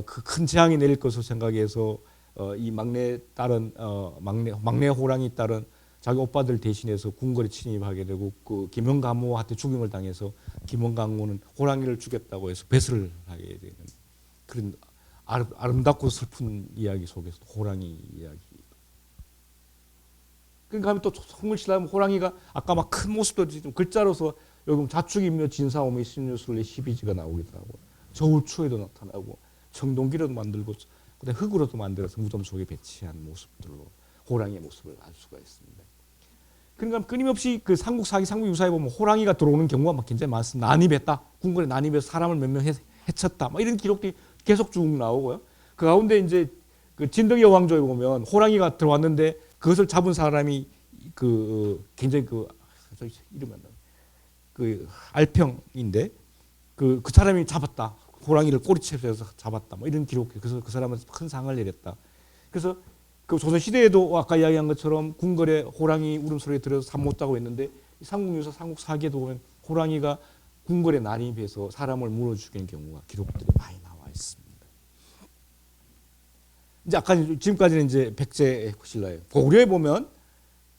그 큰 재앙이 내릴 것을 생각해서 이 막내 딸은 막내 호랑이 딸은 자기 오빠들 대신해서 궁궐에 침입하게 되고 그 김현감모한테 죽임을 당해서 김현감모는 호랑이를 죽였다고 해서 배설을 하게 되는 그런 아름답고 슬픈 이야기 속에서 호랑이 이야기. 그러니까 하면 또 통일신라면 호랑이가 아까 막 큰 모습도 좀 글자로서 여기 자축이며 진사오며 신유술래 12지가 나오기도 하고 저울추에도 나타나고 청동기로도 만들고 그다음에 흙으로도 만들어서 무덤 속에 배치한 모습들로 호랑이의 모습을 알 수가 있습니다. 그러니까 끊임없이 그 삼국사기 삼국유사에 보면 호랑이가 들어오는 경우가 막 굉장히 많습니다. 난입했다. 궁궐에 난입해서 사람을 몇 명 해쳤다. 막 이런 기록들이 계속 쭉 나오고요. 그 가운데 이제 그 진덕여 왕조에 보면 호랑이가 들어왔는데 그것을 잡은 사람이 그 굉장히 그 이름이 안 나. 그 알평인데 그 사람이 잡았다. 호랑이를 꼬리채에서 잡았다. 뭐 이런 기록. 그래서 그 사람은 큰 상을 내렸다. 그래서 그 조선 시대에도 아까 이야기한 것처럼 궁궐에 호랑이 울음소리에 들어서 잠 못 자고 있는데 삼국유사 삼국사기에도 보면 호랑이가 궁궐에 난입해서 사람을 물어 죽이는 경우가 기록들이 많이 나와 있습니다. 이제 아까 지금까지는 이제 백제 신라예요. 고려에 보면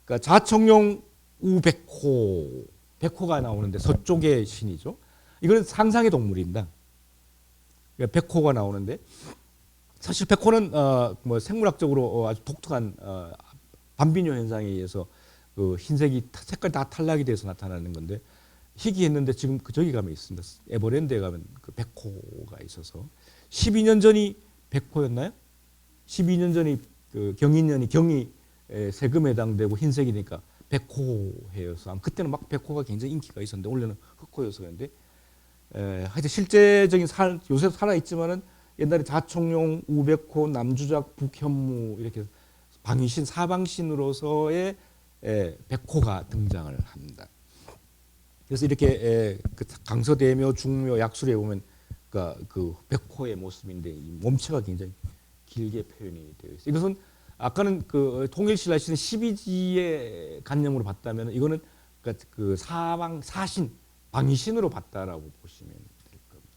그러니까 자청용 우백호 백호가 나오는데 서쪽의 신이죠. 이거는 상상의 동물입니다. 그러니까 백호가 나오는데 사실 백호는 뭐 생물학적으로 아주 독특한 반비뇨 현상에 의해서 그 흰색이 색깔 다 탈락이 돼서 나타나는 건데 희귀했는데 지금 그 저기 가면 있습니다. 에버랜드에 가면 그 백호가 있어서 12년 전이 백호였나요? 12년 전이 그 경인년이 경이 세금에 해당되고 흰색이니까 백호해여서 그때는 막 백호가 굉장히 인기가 있었는데 원래는 흑호여서 그런데 하여튼 실제적인 요새 살아 있지만은 옛날에 자청용, 우백호, 남주작, 북현무 이렇게 방위신 사방신으로서의 백호가 등장을 합니다. 그래서 이렇게 그 강서대묘, 중묘, 약술에 보면 그 백호의 모습인데 이 몸체가 굉장히 길게 표현이 되어 있어요. 이것은 아까는 그 통일신라 시대 12지의 관념으로 봤다면 이거는 그 사신 방위신으로 봤다라고 보시면 될 겁니다.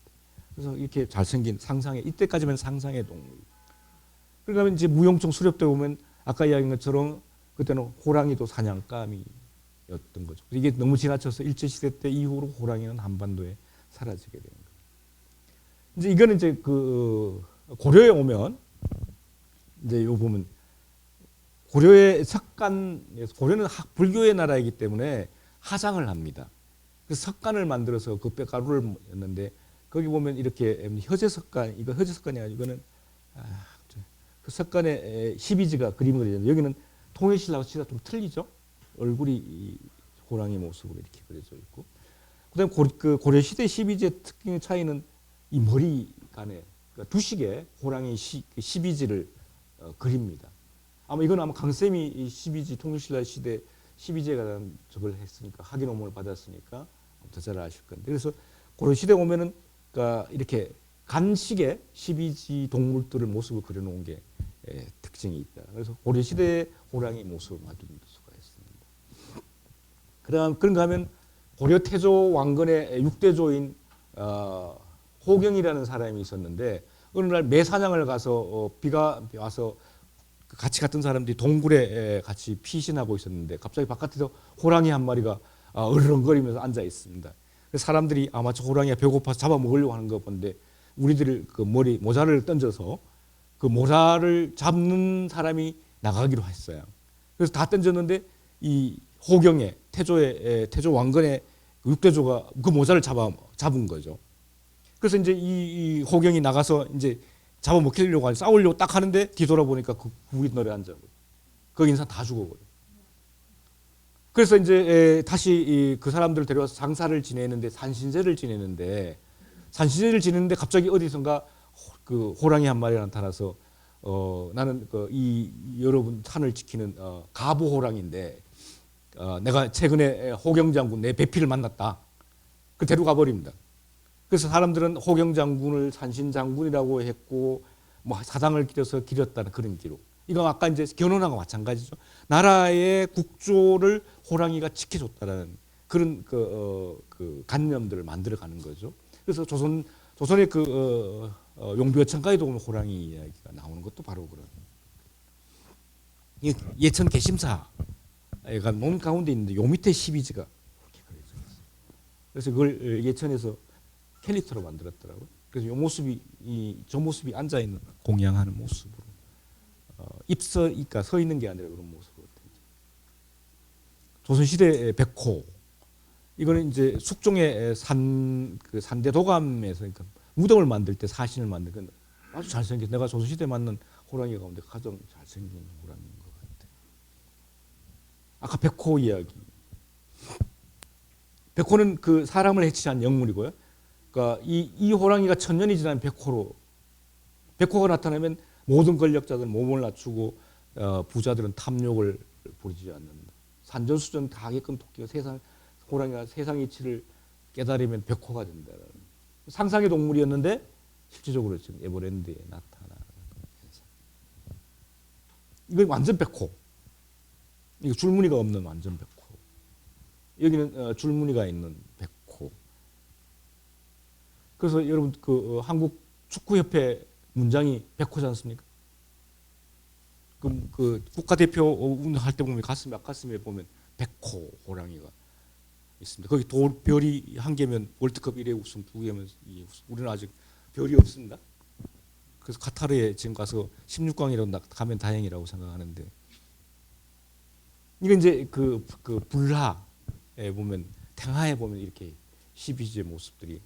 그래서 이렇게 잘생긴 상상의 이때까지만 상상의 동물. 그러면 이제 무용청 수렵대 보면 아까 이야기한 것처럼 그때는 호랑이도 사냥감이었던 거죠. 이게 너무 지나쳐서 일제시대 때 이후로 호랑이는 한반도에 사라지게 되는 거예요. 이제 이거는 이제 그 고려에 오면 이제 요 보면 고려의 석간에서 고려는 불교의 나라이기 때문에 하장을 합니다. 그래서 석간을 만들어서 그 뼈가루를 였는데 거기 보면 이렇게 허제 석간 이거 허제 석간이 아니고 이거는 그 석간에 12지가 그림을 그리는데 여기는 통일신라하고 진짜 좀 틀리죠. 얼굴이 호랑이 모습으로 이렇게 그려져 있고 그다음 그 고려 시대 12지의 특징의 차이는 이 머리간에 그러니까 두식에 호랑이 12지를 그립니다. 아마 이건 아마 강쌤이 이 12지 통일신라 시대 12지에 관한 저걸 했으니까 학위 논문을 받았으니까 더 잘 아실 건데 그래서 고려 시대 오면은 그러니까 이렇게 간식의 12지 동물들을 모습을 그려놓은 게 특징이 있다. 그래서 고려 시대의 호랑이 모습을 만들 수가 있습니다. 그런가 하면 고려 태조 왕건의 6대조인 호경이라는 사람이 있었는데 어느 날 매사냥을 가서 비가 와서 그 같이 갔던 사람들이 동굴에 같이 피신하고 있었는데 갑자기 바깥에서 호랑이 한 마리가 으르렁거리면서 앉아 있습니다. 그래서 사람들이 아마 저 호랑이가 배고파서 잡아먹으려고 하는 거 본데 우리들 그 머리 모자를 던져서 그 모자를 잡는 사람이 나가기로 했어요. 그래서 다 던졌는데 이 호경에 태조 왕건의 육대조가 그 모자를 잡은 거죠. 그래서 이제 이 호경이 나가서 이제 잡아먹히려고 하니 싸우려고 딱 하는데 뒤돌아보니까 그 구기 널에 앉아버려. 거기 인사 다 죽어버려. 그래서 이제 다시 그 사람들을 데려와서 장사를 지내는데 산신제를 지내는데 갑자기 어디선가 그 호랑이 한 마리가 나타나서 나는 이 여러분 산을 지키는 가보 호랑인데 내가 최근에 호경 장군 내 배필을 만났다. 그 데려가 버립니다. 그래서 사람들은 호경 장군을 산신 장군이라고 했고 뭐 사당을 기렸다는 그런 기록. 이거 아까 이제 견훤하고 마찬가지죠. 나라의 국조를 호랑이가 지켜줬다는 그런 그 관념들을 만들어가는 거죠. 그래서 조선의 그 용비어천가에도 보면 호랑이 이야기가 나오는 것도 바로 그런. 예천 개심사가 논 가운데 있는데 요 밑에 12지가 이렇게 그려져 있어요. 그래서 그걸 예천에서 캐릭터로 만들었더라고요. 그래서 저 모습이 앉아 있는 공양하는 모습으로 그러니까 서 있는 게 아니라 그런 모습으로. 조선시대 백호 이거는 이제 숙종의 그 산대 도감에서 그러니까 무덤을 만들 때 사신을 만들 건 아주 잘생긴 내가 조선시대 맞는 호랑이 가운데 가장 잘생긴 호랑이인 것 같아. 아까 백호 이야기. 백호는 그 사람을 해치한 영물이고요. 그러니까 이 호랑이가 천년이 지난 백호가 나타나면 모든 권력자들은 몸을 낮추고 부자들은 탐욕을 부리지 않는다. 산전수전 다 하게끔 토끼가 호랑이가 세상 이치를 깨달으면 백호가 된다는 상상의 동물이었는데 실질적으로 지금 에버랜드에 나타나는 현상. 이건 완전 백호. 이거 줄무늬가 없는 완전 백호. 여기는 줄무늬가 있는 백호. 그래서 여러분 그 한국 축구협회 문장이 백호지 않습니까? 그 국가대표 운동할 때 보면 가슴에 보면 백호 호랑이가 있습니다. 거기 별이 한 개면 월드컵 1회 우승, 2개면 2회 우승. 우리는 아직 별이 없습니다. 그래서 카타르에 지금 가서 16강이라도 가면 다행이라고 생각하는데 이건 이제 그 불하에 보면 탱하에 보면 이렇게 12지의 모습들이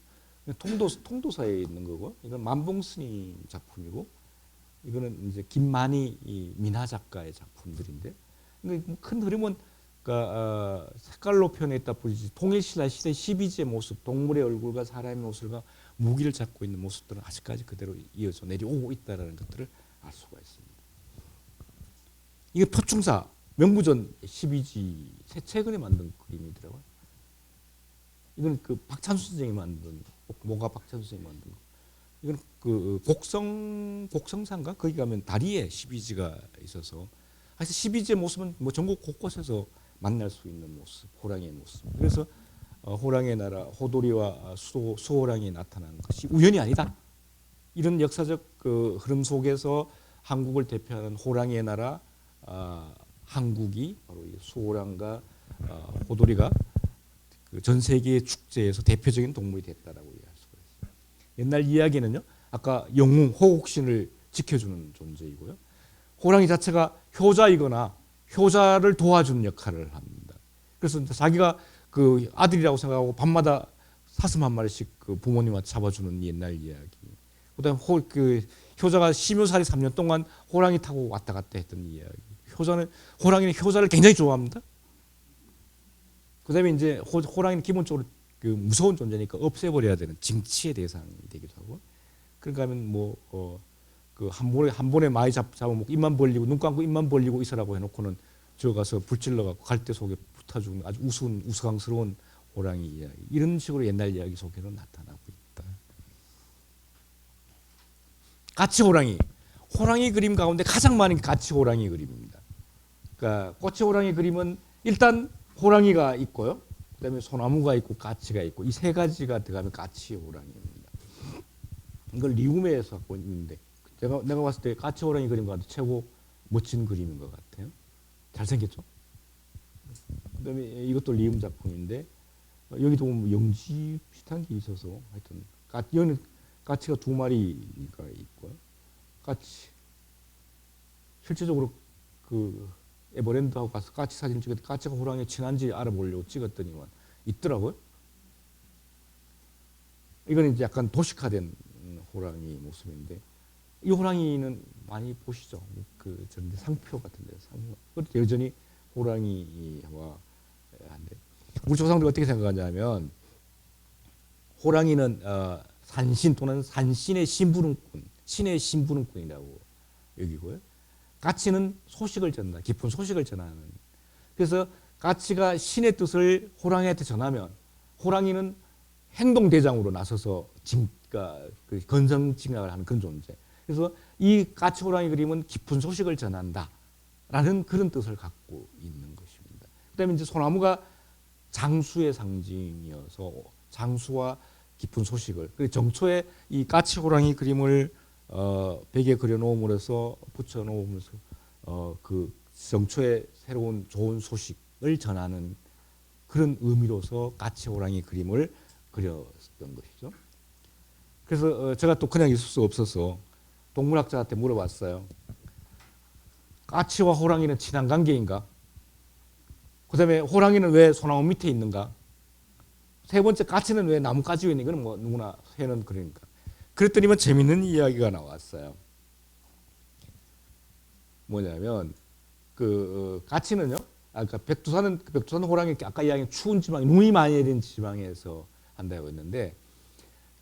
통도사에 있는 거고 이건 만봉 스님 작품이고 이거는 이제 김만희 민화 작가의 작품들인데 큰 흐름은 그러니까 색깔로 표현했다 뿐이지 통일신라 시대 12지의 모습, 동물의 얼굴과 사람의 모습과 무기를 잡고 있는 모습들은 아직까지 그대로 이어져 내려오고 있다는 것들을 알 수가 있습니다. 이게 표충사 명부전 12지 최근에 만든 그림이더라고요. 이건 그 박찬수 선생이 만든 모가 박찬수 선생이 만든 거. 이건 그 곡성산가 거기 가면 다리에 12지가 있어서 그래서 12지의 모습은 뭐 전국 곳곳에서 만날 수 있는 모습, 호랑이의 모습. 그래서 호랑이의 나라 호돌이와 수호랑이 나타난 것이 우연이 아니다. 이런 역사적 그 흐름 속에서 한국을 대표하는 호랑이의 나라 한국이 바로 이 수호랑과 호돌이가 그 전 세계의 축제에서 대표적인 동물이 됐다라고 이해할 수가 있어요. 옛날 이야기는요, 아까 영웅 호국신을 지켜주는 존재이고요. 호랑이 자체가 효자이거나 효자를 도와주는 역할을 합니다. 그래서 자기가 그 아들이라고 생각하고 밤마다 사슴 한 마리씩 그 부모님한테 잡아주는 옛날 이야기. 그다음 그 효자가 심효살이 3년 동안 호랑이 타고 왔다 갔다 했던 이야기. 호랑이는 효자를 굉장히 좋아합니다. 그다음에 이제 호랑이는 기본적으로 그 무서운 존재니까 없애버려야 되는 징치의 대상이 되기도 하고. 그러니까 하면 그 한 번에 많이 잡아먹고 입만 벌리고 눈 감고 입만 벌리고 있으라고 해놓고는 저 가서 불질러 갖고 갈대 속에 붙어 죽는 아주 우스꽝스러운 호랑이 이야기. 이런 식으로 옛날 이야기 속에는 나타나고 있다. 까치 호랑이 그림 가운데 가장 많은 게 까치 호랑이 그림입니다. 그러니까 꼬치 호랑이 그림은 일단 호랑이가 있고요. 그다음에 소나무가 있고 까치가 있고 이 세 가지가 들어가면 까치 호랑이입니다. 이걸 리우메에서 갖고 있는데 내가 봤을 때 까치 호랑이 그림 가운데 최고 멋진 그림인 것 같아요. 잘생겼죠? 그다음에 이것도 리움 작품인데 여기도 보면 영지 비슷한 게 있어서 하여튼 여기는 까치가 두 마리가 있고요. 까치 실제적으로 그 에버랜드하고 가서 까치 사진을 찍었더니 까치가 호랑이에 친한지 알아보려고 찍었더니만 있더라고요. 이건 이제 약간 도식화된 호랑이 모습인데 이 호랑이는 많이 보시죠. 그 저런데 상표 같은데 상표. 여전히 호랑이와 한데 우리 조상들이 어떻게 생각하냐면 호랑이는 산신 또는 산신의 심부름꾼, 신의 심부름꾼이라고 여기고요. 까치는 소식을 전한다. 깊은 소식을 전하는. 그래서 까치가 신의 뜻을 호랑이한테 전하면 호랑이는 행동대장으로 나서서 그 건성징악을 하는 그런 존재. 그래서 이 까치 호랑이 그림은 깊은 소식을 전한다라는 그런 뜻을 갖고 있는 것입니다. 그다음에 이제 소나무가 장수의 상징이어서 장수와 깊은 소식을. 그리고 정초에 이 까치 호랑이 그림을 벽에 그려놓음으로써 붙여놓으면서 그 정초의 새로운 좋은 소식을 전하는 그런 의미로서 까치 호랑이 그림을 그렸던 것이죠. 그래서 제가 또 그냥 있을 수 없어서 동물학자한테 물어봤어요. 까치와 호랑이는 친한 관계인가? 그 다음에 호랑이는 왜 소나무 밑에 있는가? 세 번째 까치는 왜 나뭇가지 위에 있는 거는 뭐 누구나 새는 그러니까. 그랬더니만 재밌는 이야기가 나왔어요. 뭐냐면 그 까치는요. 아까 백두산 호랑이 아까 이야기한 추운 지방, 눈이 많이 내리는 지방에서 한다고 했는데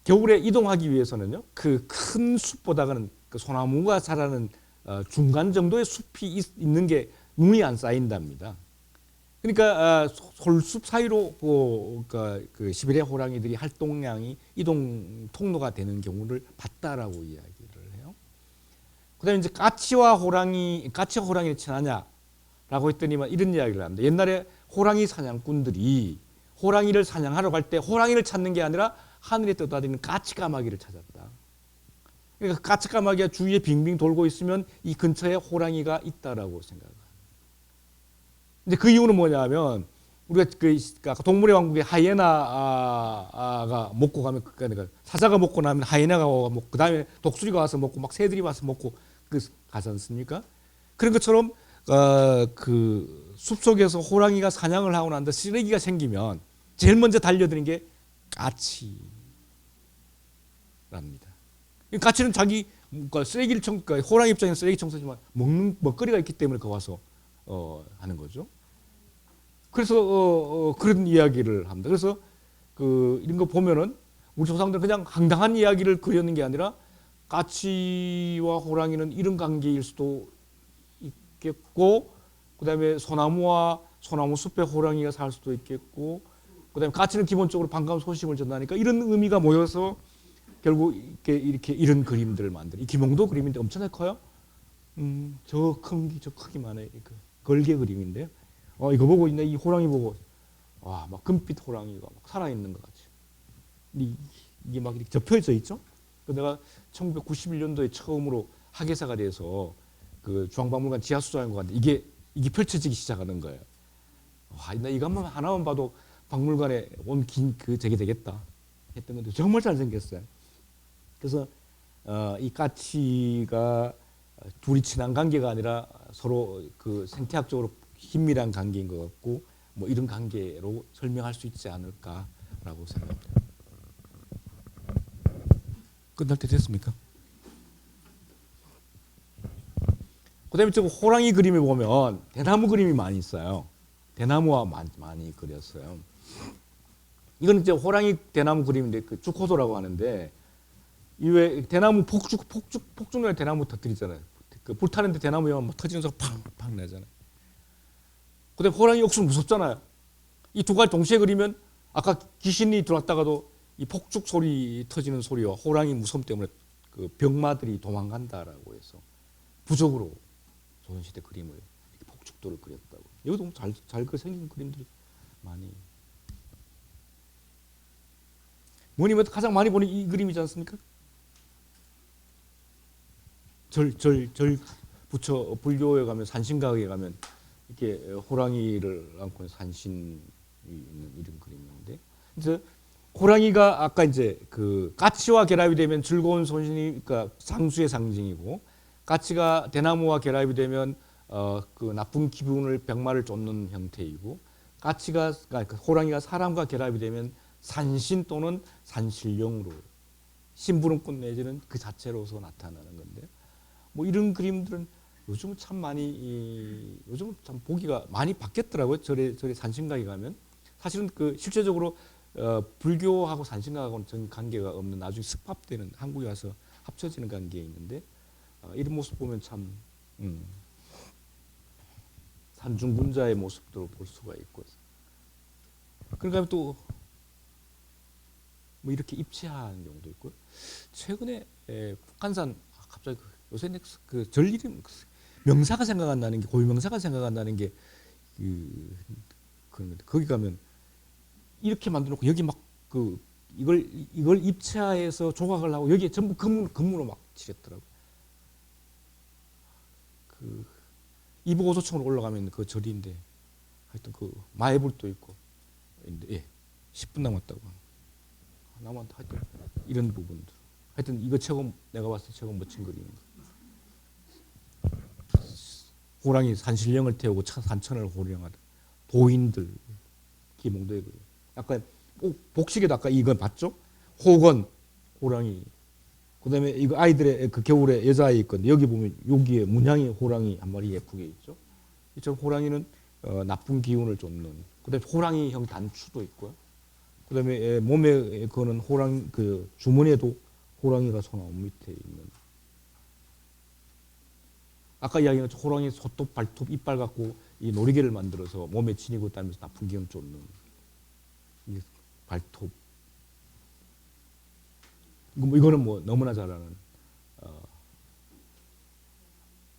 겨울에 이동하기 위해서는요. 그 큰 숲보다는 그 소나무가 자라는 중간 정도의 숲이 있는 게 눈이 안 쌓인답니다. 그러니까 솔숲 사이로 그 시베리아 호랑이들이 활동량이 이동 통로가 되는 경우를 봤다라고 이야기를 해요. 그다음에 이제 까치와 호랑이를 친하냐라고 했더니만 이런 이야기를 합니다. 옛날에 호랑이 사냥꾼들이 호랑이를 사냥하러 갈 때 호랑이를 찾는 게 아니라 하늘에 떠다니는 까치까마귀를 찾았다. 그러니까 까치까마귀가 주위에 빙빙 돌고 있으면 이 근처에 호랑이가 있다라고 생각합니다. 이제 그 이유는 뭐냐면 우리가 그 동물의 왕국에 하이에나가 먹고 가면 그러니까 사자가 먹고 나면 하이에나가 먹고 그다음에 독수리가 와서 먹고 막 새들이 와서 먹고 가지 않습니까? 그런 것처럼 그 숲속에서 호랑이가 사냥을 하고 난다 쓰레기가 생기면 제일 먼저 달려드는 게 까치랍니다. 까치는 자기 쓰레기를 호랑이 입장에서 쓰레기 청소지만 먹는 먹거리가 있기 때문에 거 와서 하는 거죠. 그래서 그런 이야기를 합니다. 그래서 이런 거 보면은 우리 조상들은 그냥 황당한 이야기를 그렸는 게 아니라 까치와 호랑이는 이런 관계일 수도 있겠고, 그다음에 소나무와 소나무 숲에 호랑이가 살 수도 있겠고, 그다음에 까치는 기본적으로 반가운 소식을 전하니까 이런 의미가 모여서 결국 이렇게 이런 그림들을 만들. 이 김홍도 그림인데 엄청나게 커요. 저 크기만 해. 걸개 그림인데요. 이거 보고 있네. 이 호랑이 보고 와, 막 금빛 호랑이가 막 살아 있는 것 같이. 이게 막 이렇게 접혀져 있죠. 내가 1991년도에 처음으로 학예사가 돼서 그 중앙박물관 지하수장인 것 같은데 이게 펼쳐지기 시작하는 거예요. 와, 나 이거 하나만 봐도 박물관에 온 저게 되겠다 했던 건데 정말 잘생겼어요. 그래서 이 까치가 둘이 친한 관계가 아니라 서로 그 생태학적으로 긴밀한 관계인 것 같고 뭐 이런 관계로 설명할 수 있지 않을까라고 생각합니다. 끝날 때 됐습니까? 그다음에 저 호랑이 그림을 보면 대나무 그림이 많이 있어요. 대나무와 많이 그렸어요. 이건 이제 호랑이 대나무 그림인데 그 죽호도라고 하는데 이왜 대나무 폭죽 날 대나무 터뜨리잖아요. 그 불타는데 대나무 막 터지는 소리 팡팡 나잖아요. 그다음에 호랑이 역시 무섭잖아요. 이 두 가지 동시에 그리면 아까 귀신이 들어왔다가도 이 폭죽 소리 터지는 소리와 호랑이 무서움 때문에 그 병마들이 도망간다라고 해서 부적으로 조선시대 그림을 폭죽도를 그렸다고. 여기도 잘 생긴 그림들이 많이. 뭐니면 가장 많이 보는 이 그림이지 않습니까? 부처 불교에 가면 산신각에 가면 이렇게 호랑이를 안고 있는 산신이 있는 이런 그림인데, 그래서 호랑이가 아까 이제 그 까치와 결합이 되면 즐거운 손신이 그러니까 상수의 상징이고, 까치가 대나무와 결합이 되면 그 나쁜 기분을 병마를 쫓는 형태이고, 까치가 그러니까 호랑이가 사람과 결합이 되면 산신 또는 산신령으로 심부름꾼 내지는 그 자체로서 나타나는 건데, 뭐 이런 그림들은 요즘은 참 많이 요즘은 참 보기가 많이 바뀌었더라고요. 절에 산신각에 가면 사실은 그 실제적으로 불교하고 산신각하고는 전 관계가 없는 나중에 습합되는 한국에 와서 합쳐지는 관계에 있는데 이런 모습 보면 참 산중분자의 모습도 볼 수가 있고, 그러니까 또 뭐 이렇게 입체하는 경우도 있고, 최근에 북한산 갑자기 요새 그 절 이름 명사가 생각 안 나는 게, 고유 명사가 생각 안 나는 게 그런 건데, 거기 가면 이렇게 만들어 놓고 여기 막 그 이걸 입체화해서 조각을 하고 여기에 전부 금으로 막 칠했더라고. 그 이부고소청으로 올라가면 그 절인데, 하여튼 그 마애불도 있고, 예, 10분 남았다고. 남았다. 하여튼 이런 부분들. 하여튼 이거 최고, 내가 봤을 때 최고 멋진 그림인 거. 호랑이 산신령을 태우고 산천을 호령하다. 도인들 기몽도의 그림. 약간 복식에도 아까 이건 봤죠? 호건 호랑이. 그다음에 이거 아이들의 그 겨울에 여자아이 건데, 여기 보면 여기에 문양의 호랑이 한 마리 예쁘게 있죠. 이처럼 호랑이는 나쁜 기운을 쫓는. 그다음에 호랑이형 단추도 있고요. 그다음에 몸에 거는 호랑이 그 주머니에도 호랑이가 소나무 밑에 있는. 아까 이야기한 호랑이 손톱, 발톱, 이빨 갖고 이 놀이개를 만들어서 몸에 지니고 다니면서 나쁜 기운 쫓는 이 발톱. 이거는 뭐 너무나 잘 아는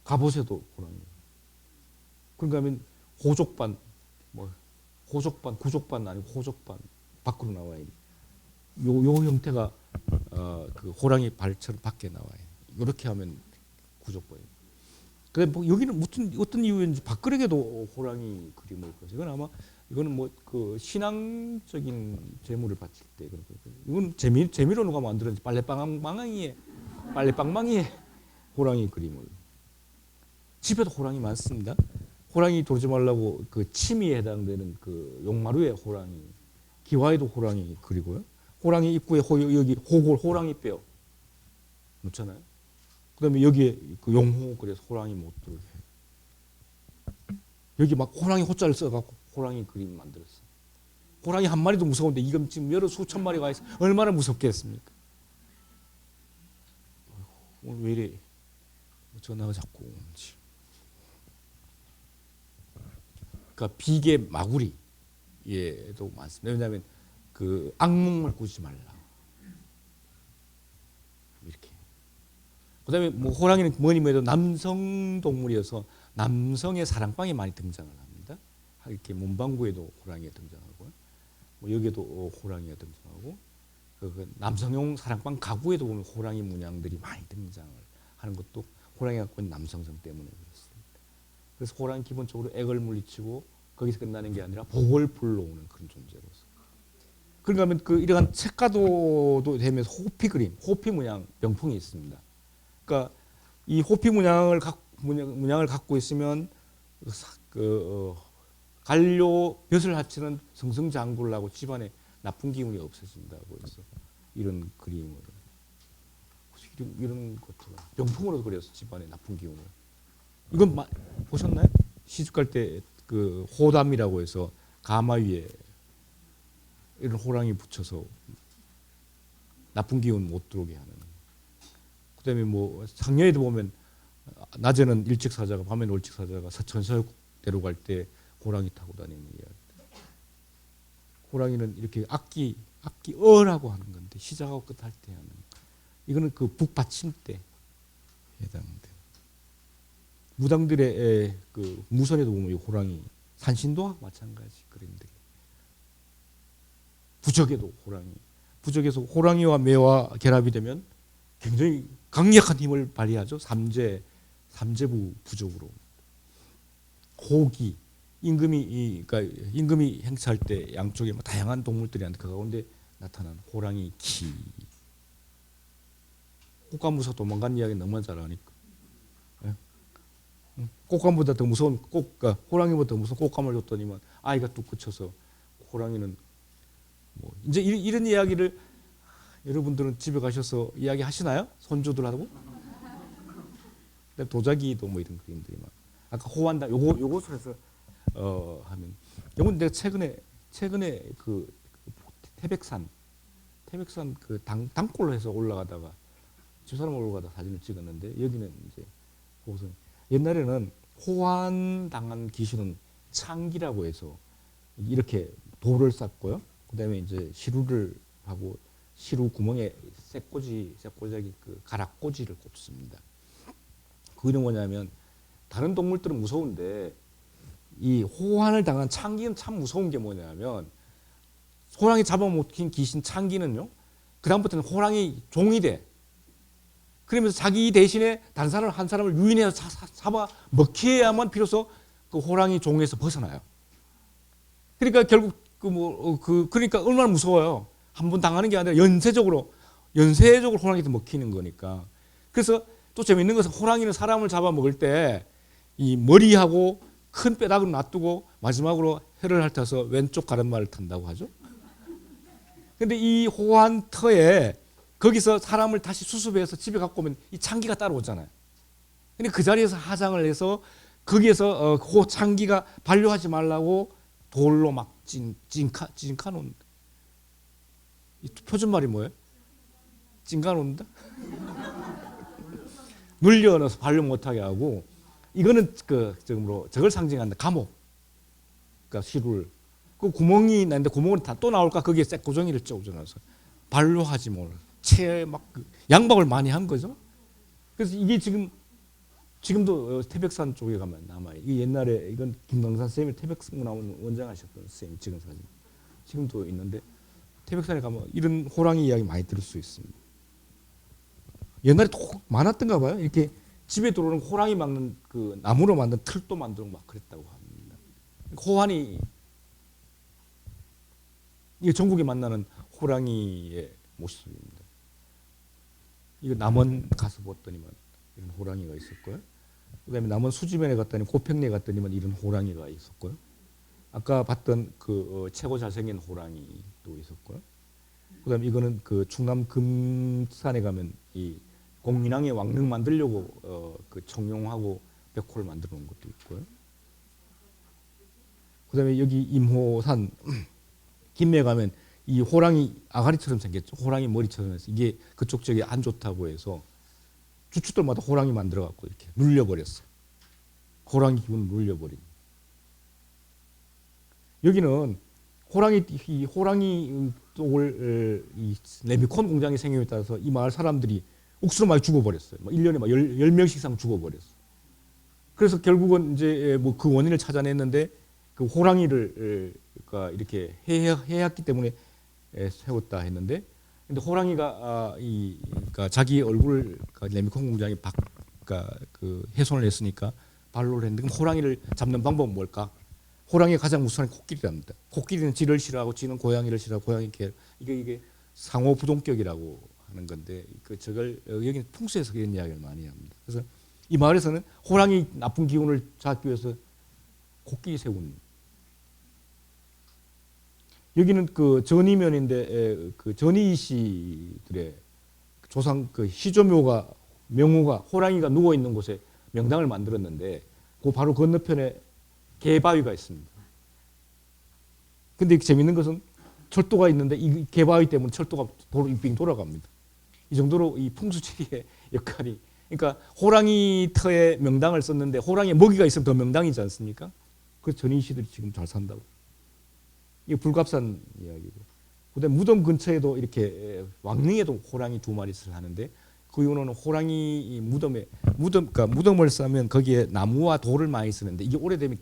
갑옷에도 호랑이. 그런가 하면 호족반, 뭐 호족반, 구족반 아니고 호족반 밖으로 나와요. 요 형태가 그 호랑이 발처럼 밖에 나와요. 이렇게 하면 구족반이. 근데 뭐 여기는 무슨 어떤 이유인지 밖으로도 호랑이 그림을 그려서, 이건 아마 이거는 뭐 그 신앙적인 제물을 바칠 때 그런 거. 이건 재미로 누가 만들었는지 빨래방망이에 호랑이 그림을. 집에도 호랑이 많습니다. 호랑이 돌지 말라고 그 침이 해당되는 그 용마루에 호랑이, 기와에도 호랑이 그리고요. 호랑이 입구에 여기 호랑이 뼈 놓잖아요. 그다음에 여기에 그 용호, 그래서 호랑이 못 들게. 여기 막 호랑이 호자를 써갖고 호랑이 그림 만들었어. 호랑이 한 마리도 무서운데 이건 지금 여러 수천 마리가 있어. 얼마나 무섭겠습니까? 오늘 왜 이래 전화가 자꾸 오는지. 그러니까 비계 마구리 예도 많습니다. 왜냐하면 그 악몽을 꾸지 말라. 이렇게. 그다음에 뭐 호랑이는 뭐니 뭐해도 남성 동물이어서 남성의 사랑방에 많이 등장을 합니다. 이렇게 문방구에도 호랑이가 등장하고요. 뭐 여기도 호랑이가 등장하고, 그 남성용 사랑방 가구에도 보면 호랑이 문양들이 많이 등장을 하는 것도 호랑이가 갖고 있는 남성성 때문에 그렇습니다. 그래서 호랑이 기본적으로 액을 물리치고 거기서 끝나는 게 아니라 복을 불러오는 그런 존재로서. 그런가 하면 그 이러한 책가도도 되면서 호피 그림, 호피 문양 병풍이 있습니다. 그러니까 이 호피 문양을 갖고 있으면 관료 벼슬 하치는 승승장구를 하고 집안에 나쁜 기운이 없어진다고 해서 이런 그림을, 이런 것도 병풍으로 그려서 집안에 나쁜 기운을. 이건 보셨나요? 시집갈 때 그 호담이라고 해서 가마 위에 이런 호랑이 붙여서 나쁜 기운 못 들어오게 하는. 그다음에 뭐 상여에도 보면 낮에는 일찍 사자가, 밤에는 일찍 사자가 서천서역대로 갈 때 호랑이 타고 다니는 이야기. 호랑이는 이렇게 악기어라고 하는 건데, 시작하고 끝할 때 하는. 이거는 그 북받침 때 해당돼. 무당들의 그 무선에도 보면 이 호랑이, 산신도와 마찬가지 그림들이. 부적에도 호랑이. 부적에서 호랑이와 매와 결합이 되면 굉장히 강력한 힘을 발휘하죠. 삼재, 삼재부 부족으로 호기 그러니까 임금이 행차할 때 양쪽에 뭐 다양한 동물들이 한데 그 가운데 나타난 호랑이 키. 꽃감부사 도망간 이야기 너무 잘 아니까. 예? 꽃감보다 더 무서운 호랑이보다 더 무서운 꽃감을 줬더니만 아이가 뚝 그쳐서 호랑이는 뭐 이제 이런 이야기를 여러분들은 집에 가셔서 이야기 하시나요? 손주들하고? 도자기도 뭐 이런 그림들이 막 아까 호환당 요것을 해서 하면 요건 내가 최근에 그 태백산 그 당골로 해서 올라가다가 집사람 올라가다 사진을 찍었는데 여기는 이제 그것은 옛날에는 호환당한 귀신은 창기라고 해서 이렇게 돌을 쌓고요. 그다음에 이제 시루를 하고 시루 구멍에 쇠꼬지하기 그 가락꼬지를 꽂습니다. 그게 뭐냐면 다른 동물들은 무서운데 이 호환을 당한 창기는 참 무서운 게 뭐냐면 호랑이 잡아먹힌 귀신 창기는요. 그 다음부터는 호랑이 종이 돼. 그러면서 자기 대신에 다른 사람 한 사람을 유인해서 잡아 먹혀야만 비로소 그 호랑이 종에서 벗어나요. 그러니까 결국 그러니까 얼마나 무서워요. 한 번 당하는 게 아니라 연쇄적으로 호랑이한테 먹히는 거니까. 그래서 또 재밌는 것은 호랑이는 사람을 잡아 먹을 때 이 머리하고 큰 뼈다귀를 놔두고 마지막으로 혀를 핥아서 왼쪽 가르마를 탄다고 하죠. 근데 이 호환터에 거기서 사람을 다시 수습해서 집에 갖고 오면 이 창기가 따라오잖아요. 근데 그 자리에서 하장을 해서 거기에서 창기가 반려하지 말라고 돌로 막 찐카 놓는다. 이 표준말이 뭐예요? 찐카 놓는다? 눌려 넣어서 반려 못하게 하고 이거는 저걸 상징한다. 감옥. 그러니까 시루를. 그 구멍이 있는데 구멍을 다 또 나올까 거기에 쇠고정이를 쪄줘놔서 반려하지 뭘. 양박을 많이 한 거죠. 그래서 이게 지금도 태백산 쪽에 가면 남아요. 이게 옛날에 이건 김광산 쌤이 태백산 나온 원장하셨던 쌤 찍은 사진. 지금도 있는데 태백산에 가면 이런 호랑이 이야기 많이 들을 수 있습니다. 옛날에 또 많았던가 봐요. 이렇게 집에 들어오는 호랑이 막는 그 나무로 만든 틀도 만들고 막 그랬다고 합니다. 호환이 이게 전국에 만나는 호랑이의 모습입니다. 이거 남원 가서 봤더니만 이런 호랑이가 있었고요. 그다음에 남원 수지면에 갔더니 고평리에 갔더니만 이런 호랑이가 있었고요. 아까 봤던 그 최고 잘생긴 호랑이도 있었고요. 그다음에 이거는 그 충남 금산에 가면 이 공민왕의 왕릉 만들려고 그 청룡하고 벽호를 만들어 놓은 것도 있고요. 그다음에 여기 임호산 김해 가면 이 호랑이 아가리처럼 생겼죠. 호랑이 머리처럼 해서 이게 그쪽 지역에 안 좋다고 해서 주춧돌마다 호랑이 만들어 갖고 이렇게 눌려버렸어요. 호랑이 기분을 눌려버린. 여기는 호랑이 쪽을 이 레미콘 공장이 생김에 따라서 이 마을 사람들이 옥수로 많이 죽어버렸어요. 1년에 막 10명씩 이상 죽어버렸어요. 그래서 결국은 이제 뭐 그 원인을 찾아냈는데 그 호랑이를 그러니까 이렇게 해왔기 때문에 세웠다 했는데, 근데 호랑이가 그러니까 자기 얼굴을 레미콘 공장에 그러니까 그 훼손을 했으니까 반로를 했는데, 그럼 호랑이를 잡는 방법은 뭘까? 호랑이가 가장 무서운 코끼리랍니다. 코끼리는 지를 싫어하고 지는 고양이를 싫어하고 고양이 개. 이게 상호 부동격이라고 하는 건데 저걸 여기는 풍수에서 그런 이야기를 많이 합니다. 그래서 이 마을에서는 호랑이 나쁜 기운을 잡기 위해서 코끼리 세운. 여기는 그 전이면인데 그 전이 씨들의 조상 그 시조묘가 명호가 호랑이가 누워 있는 곳에 명당을 만들었는데 그 바로 건너편에 개바위가 있습니다. 근데 재밌는 것은 철도가 있는데 이 개바위 때문에 철도가 빙 돌아갑니다. 이 정도로 이 풍수지리의 역할이, 그러니까 호랑이 터에 명당을 썼는데 호랑이에 먹이가 있으면 더 명당이지 않습니까? 그래서 전이 씨들이 지금 잘 산다고. 이게 불갑산 이야기고. 그다음에 무덤 근처에도 이렇게 왕릉에도 호랑이 2마리씩 하는데 그 이유는 호랑이 그러니까 무덤을 싸면 거기에 나무와 돌을 많이 쓰는데 이게 오래되면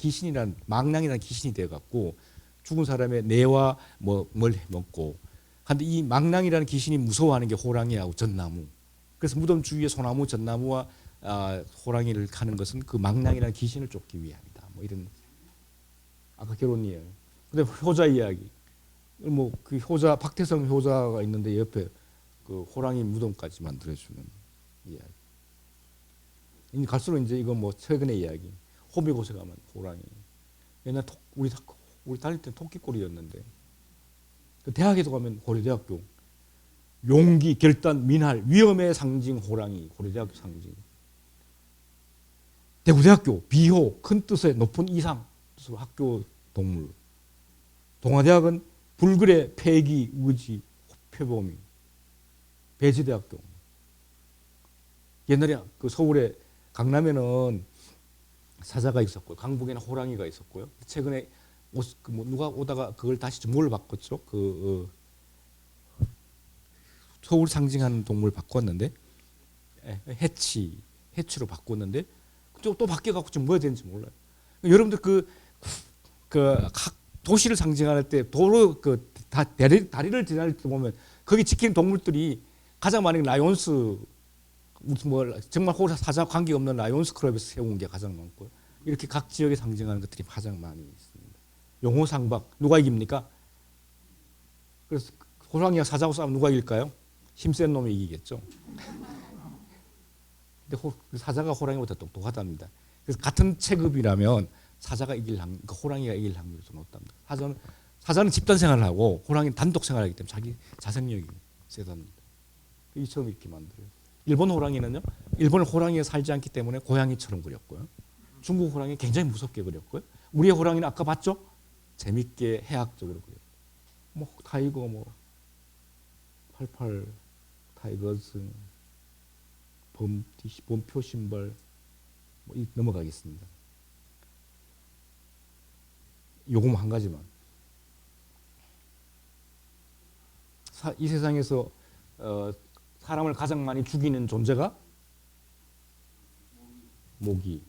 망랑이라는 귀신이 되어 갖고 죽은 사람의 뇌와 뭘 먹고. 근데 이 망랑이라는 귀신이 무서워하는 게 호랑이하고 전나무. 그래서 무덤 주위에 소나무, 전나무와 호랑이를 가는 것은 그 망랑이라는 귀신을 쫓기 위함이다. 뭐 이런 아까 결혼 이야기. 근데 효자 이야기. 뭐 그 효자 박태성 효자가 있는데 옆에 그 호랑이 무덤까지 만들어주는 이야기. 이제 갈수록 이제 이거 뭐 최근의 이야기. 호미곶에 가면 호랑이. 옛날 우리 다닐 때 토끼꼬리였는데 그 대학에도 가면 고려대학교 용기, 결단, 민할, 위험의 상징 호랑이 고려대학교 상징. 대구대학교 비호, 큰 뜻의 높은 이상 뜻으로 학교 동물. 동아대학은 불굴의 폐기, 의지, 표범이. 배지대학교. 옛날에 그 서울에 강남에는 사자가 있었고요. 강북에는 호랑이가 있었고요. 최근에 뭐 누가 오다가 그걸 다시 뭘로 바꿨죠? 서울 상징하는 동물 바꿨는데 해치로 바꿨는데 또 바뀌어갖고 지금 뭐가 되는지 몰라요. 여러분들 도시를 상징할 때 도로 다리를 지날 때 보면 거기 지키는 동물들이 가장 많은 라이온스 무슨 뭐 정말 사자 관계 없는 라이온스 클럽에서 세운 게 가장 많고요. 이렇게 각 지역에 상징하는 것들이 가장 많이 있습니다. 용호상박 누가 이깁니까? 그래서 호랑이와 사자하고 싸우면 누가 이길까요? 힘센 놈이 이기겠죠. 근데 사자가 호랑이보다 똑똑하답니다. 그래서 같은 체급이라면 사자가 호랑이가 이길 확률이 더 높답니다. 사자는 집단 생활을 하고 호랑이는 단독 생활하기 때문에 자기 자생력이 세답니다. 이처럼 이렇게 만들어요. 일본 호랑이는요. 일본 호랑이가 살지 않기 때문에 고양이처럼 그렸고요. 중국 호랑이 굉장히 무섭게 그렸고요. 우리의 호랑이는 아까 봤죠? 재밌게 해학적으로 그렸고. 뭐 타이거 88 타이거스 범표 신발 넘어가겠습니다. 요금 한 가지만. 이 세상에서 사람을 가장 많이 죽이는 존재가 모기.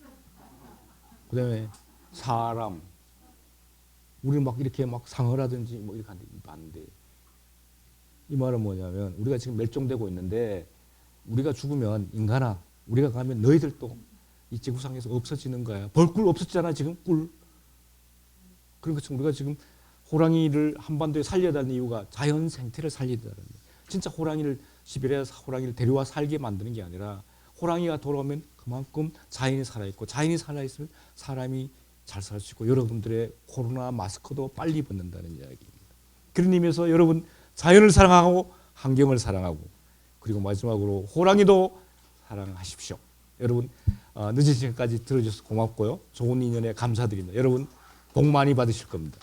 그다음에 사람. 우리 막 이렇게 막 상을 하든지 뭐 이렇게 하는데 안 돼. 이 말은 뭐냐면 우리가 지금 멸종되고 있는데 우리가 죽으면 인간아, 우리가 가면 너희들도 이 지구상에서 없어지는 거야. 벌꿀 없었잖아 지금 꿀. 그런 것처럼 우리가 지금 호랑이를 한반도에 살려야 하는 이유가 자연 생태를 살려야 한다는 거예요. 진짜 시베리아에서 호랑이를 데려와 살게 만드는 게 아니라 호랑이가 돌아오면 그만큼 자연이 살아있고 자연이 살아있으면 사람이 잘 살 수 있고 여러분들의 코로나 마스크도 빨리 벗는다는 이야기입니다. 그런 의미에서 여러분 자연을 사랑하고 환경을 사랑하고 그리고 마지막으로 호랑이도 사랑하십시오. 여러분 늦은 시간까지 들어주셔서 고맙고요. 좋은 인연에 감사드립니다. 여러분 복 많이 받으실 겁니다.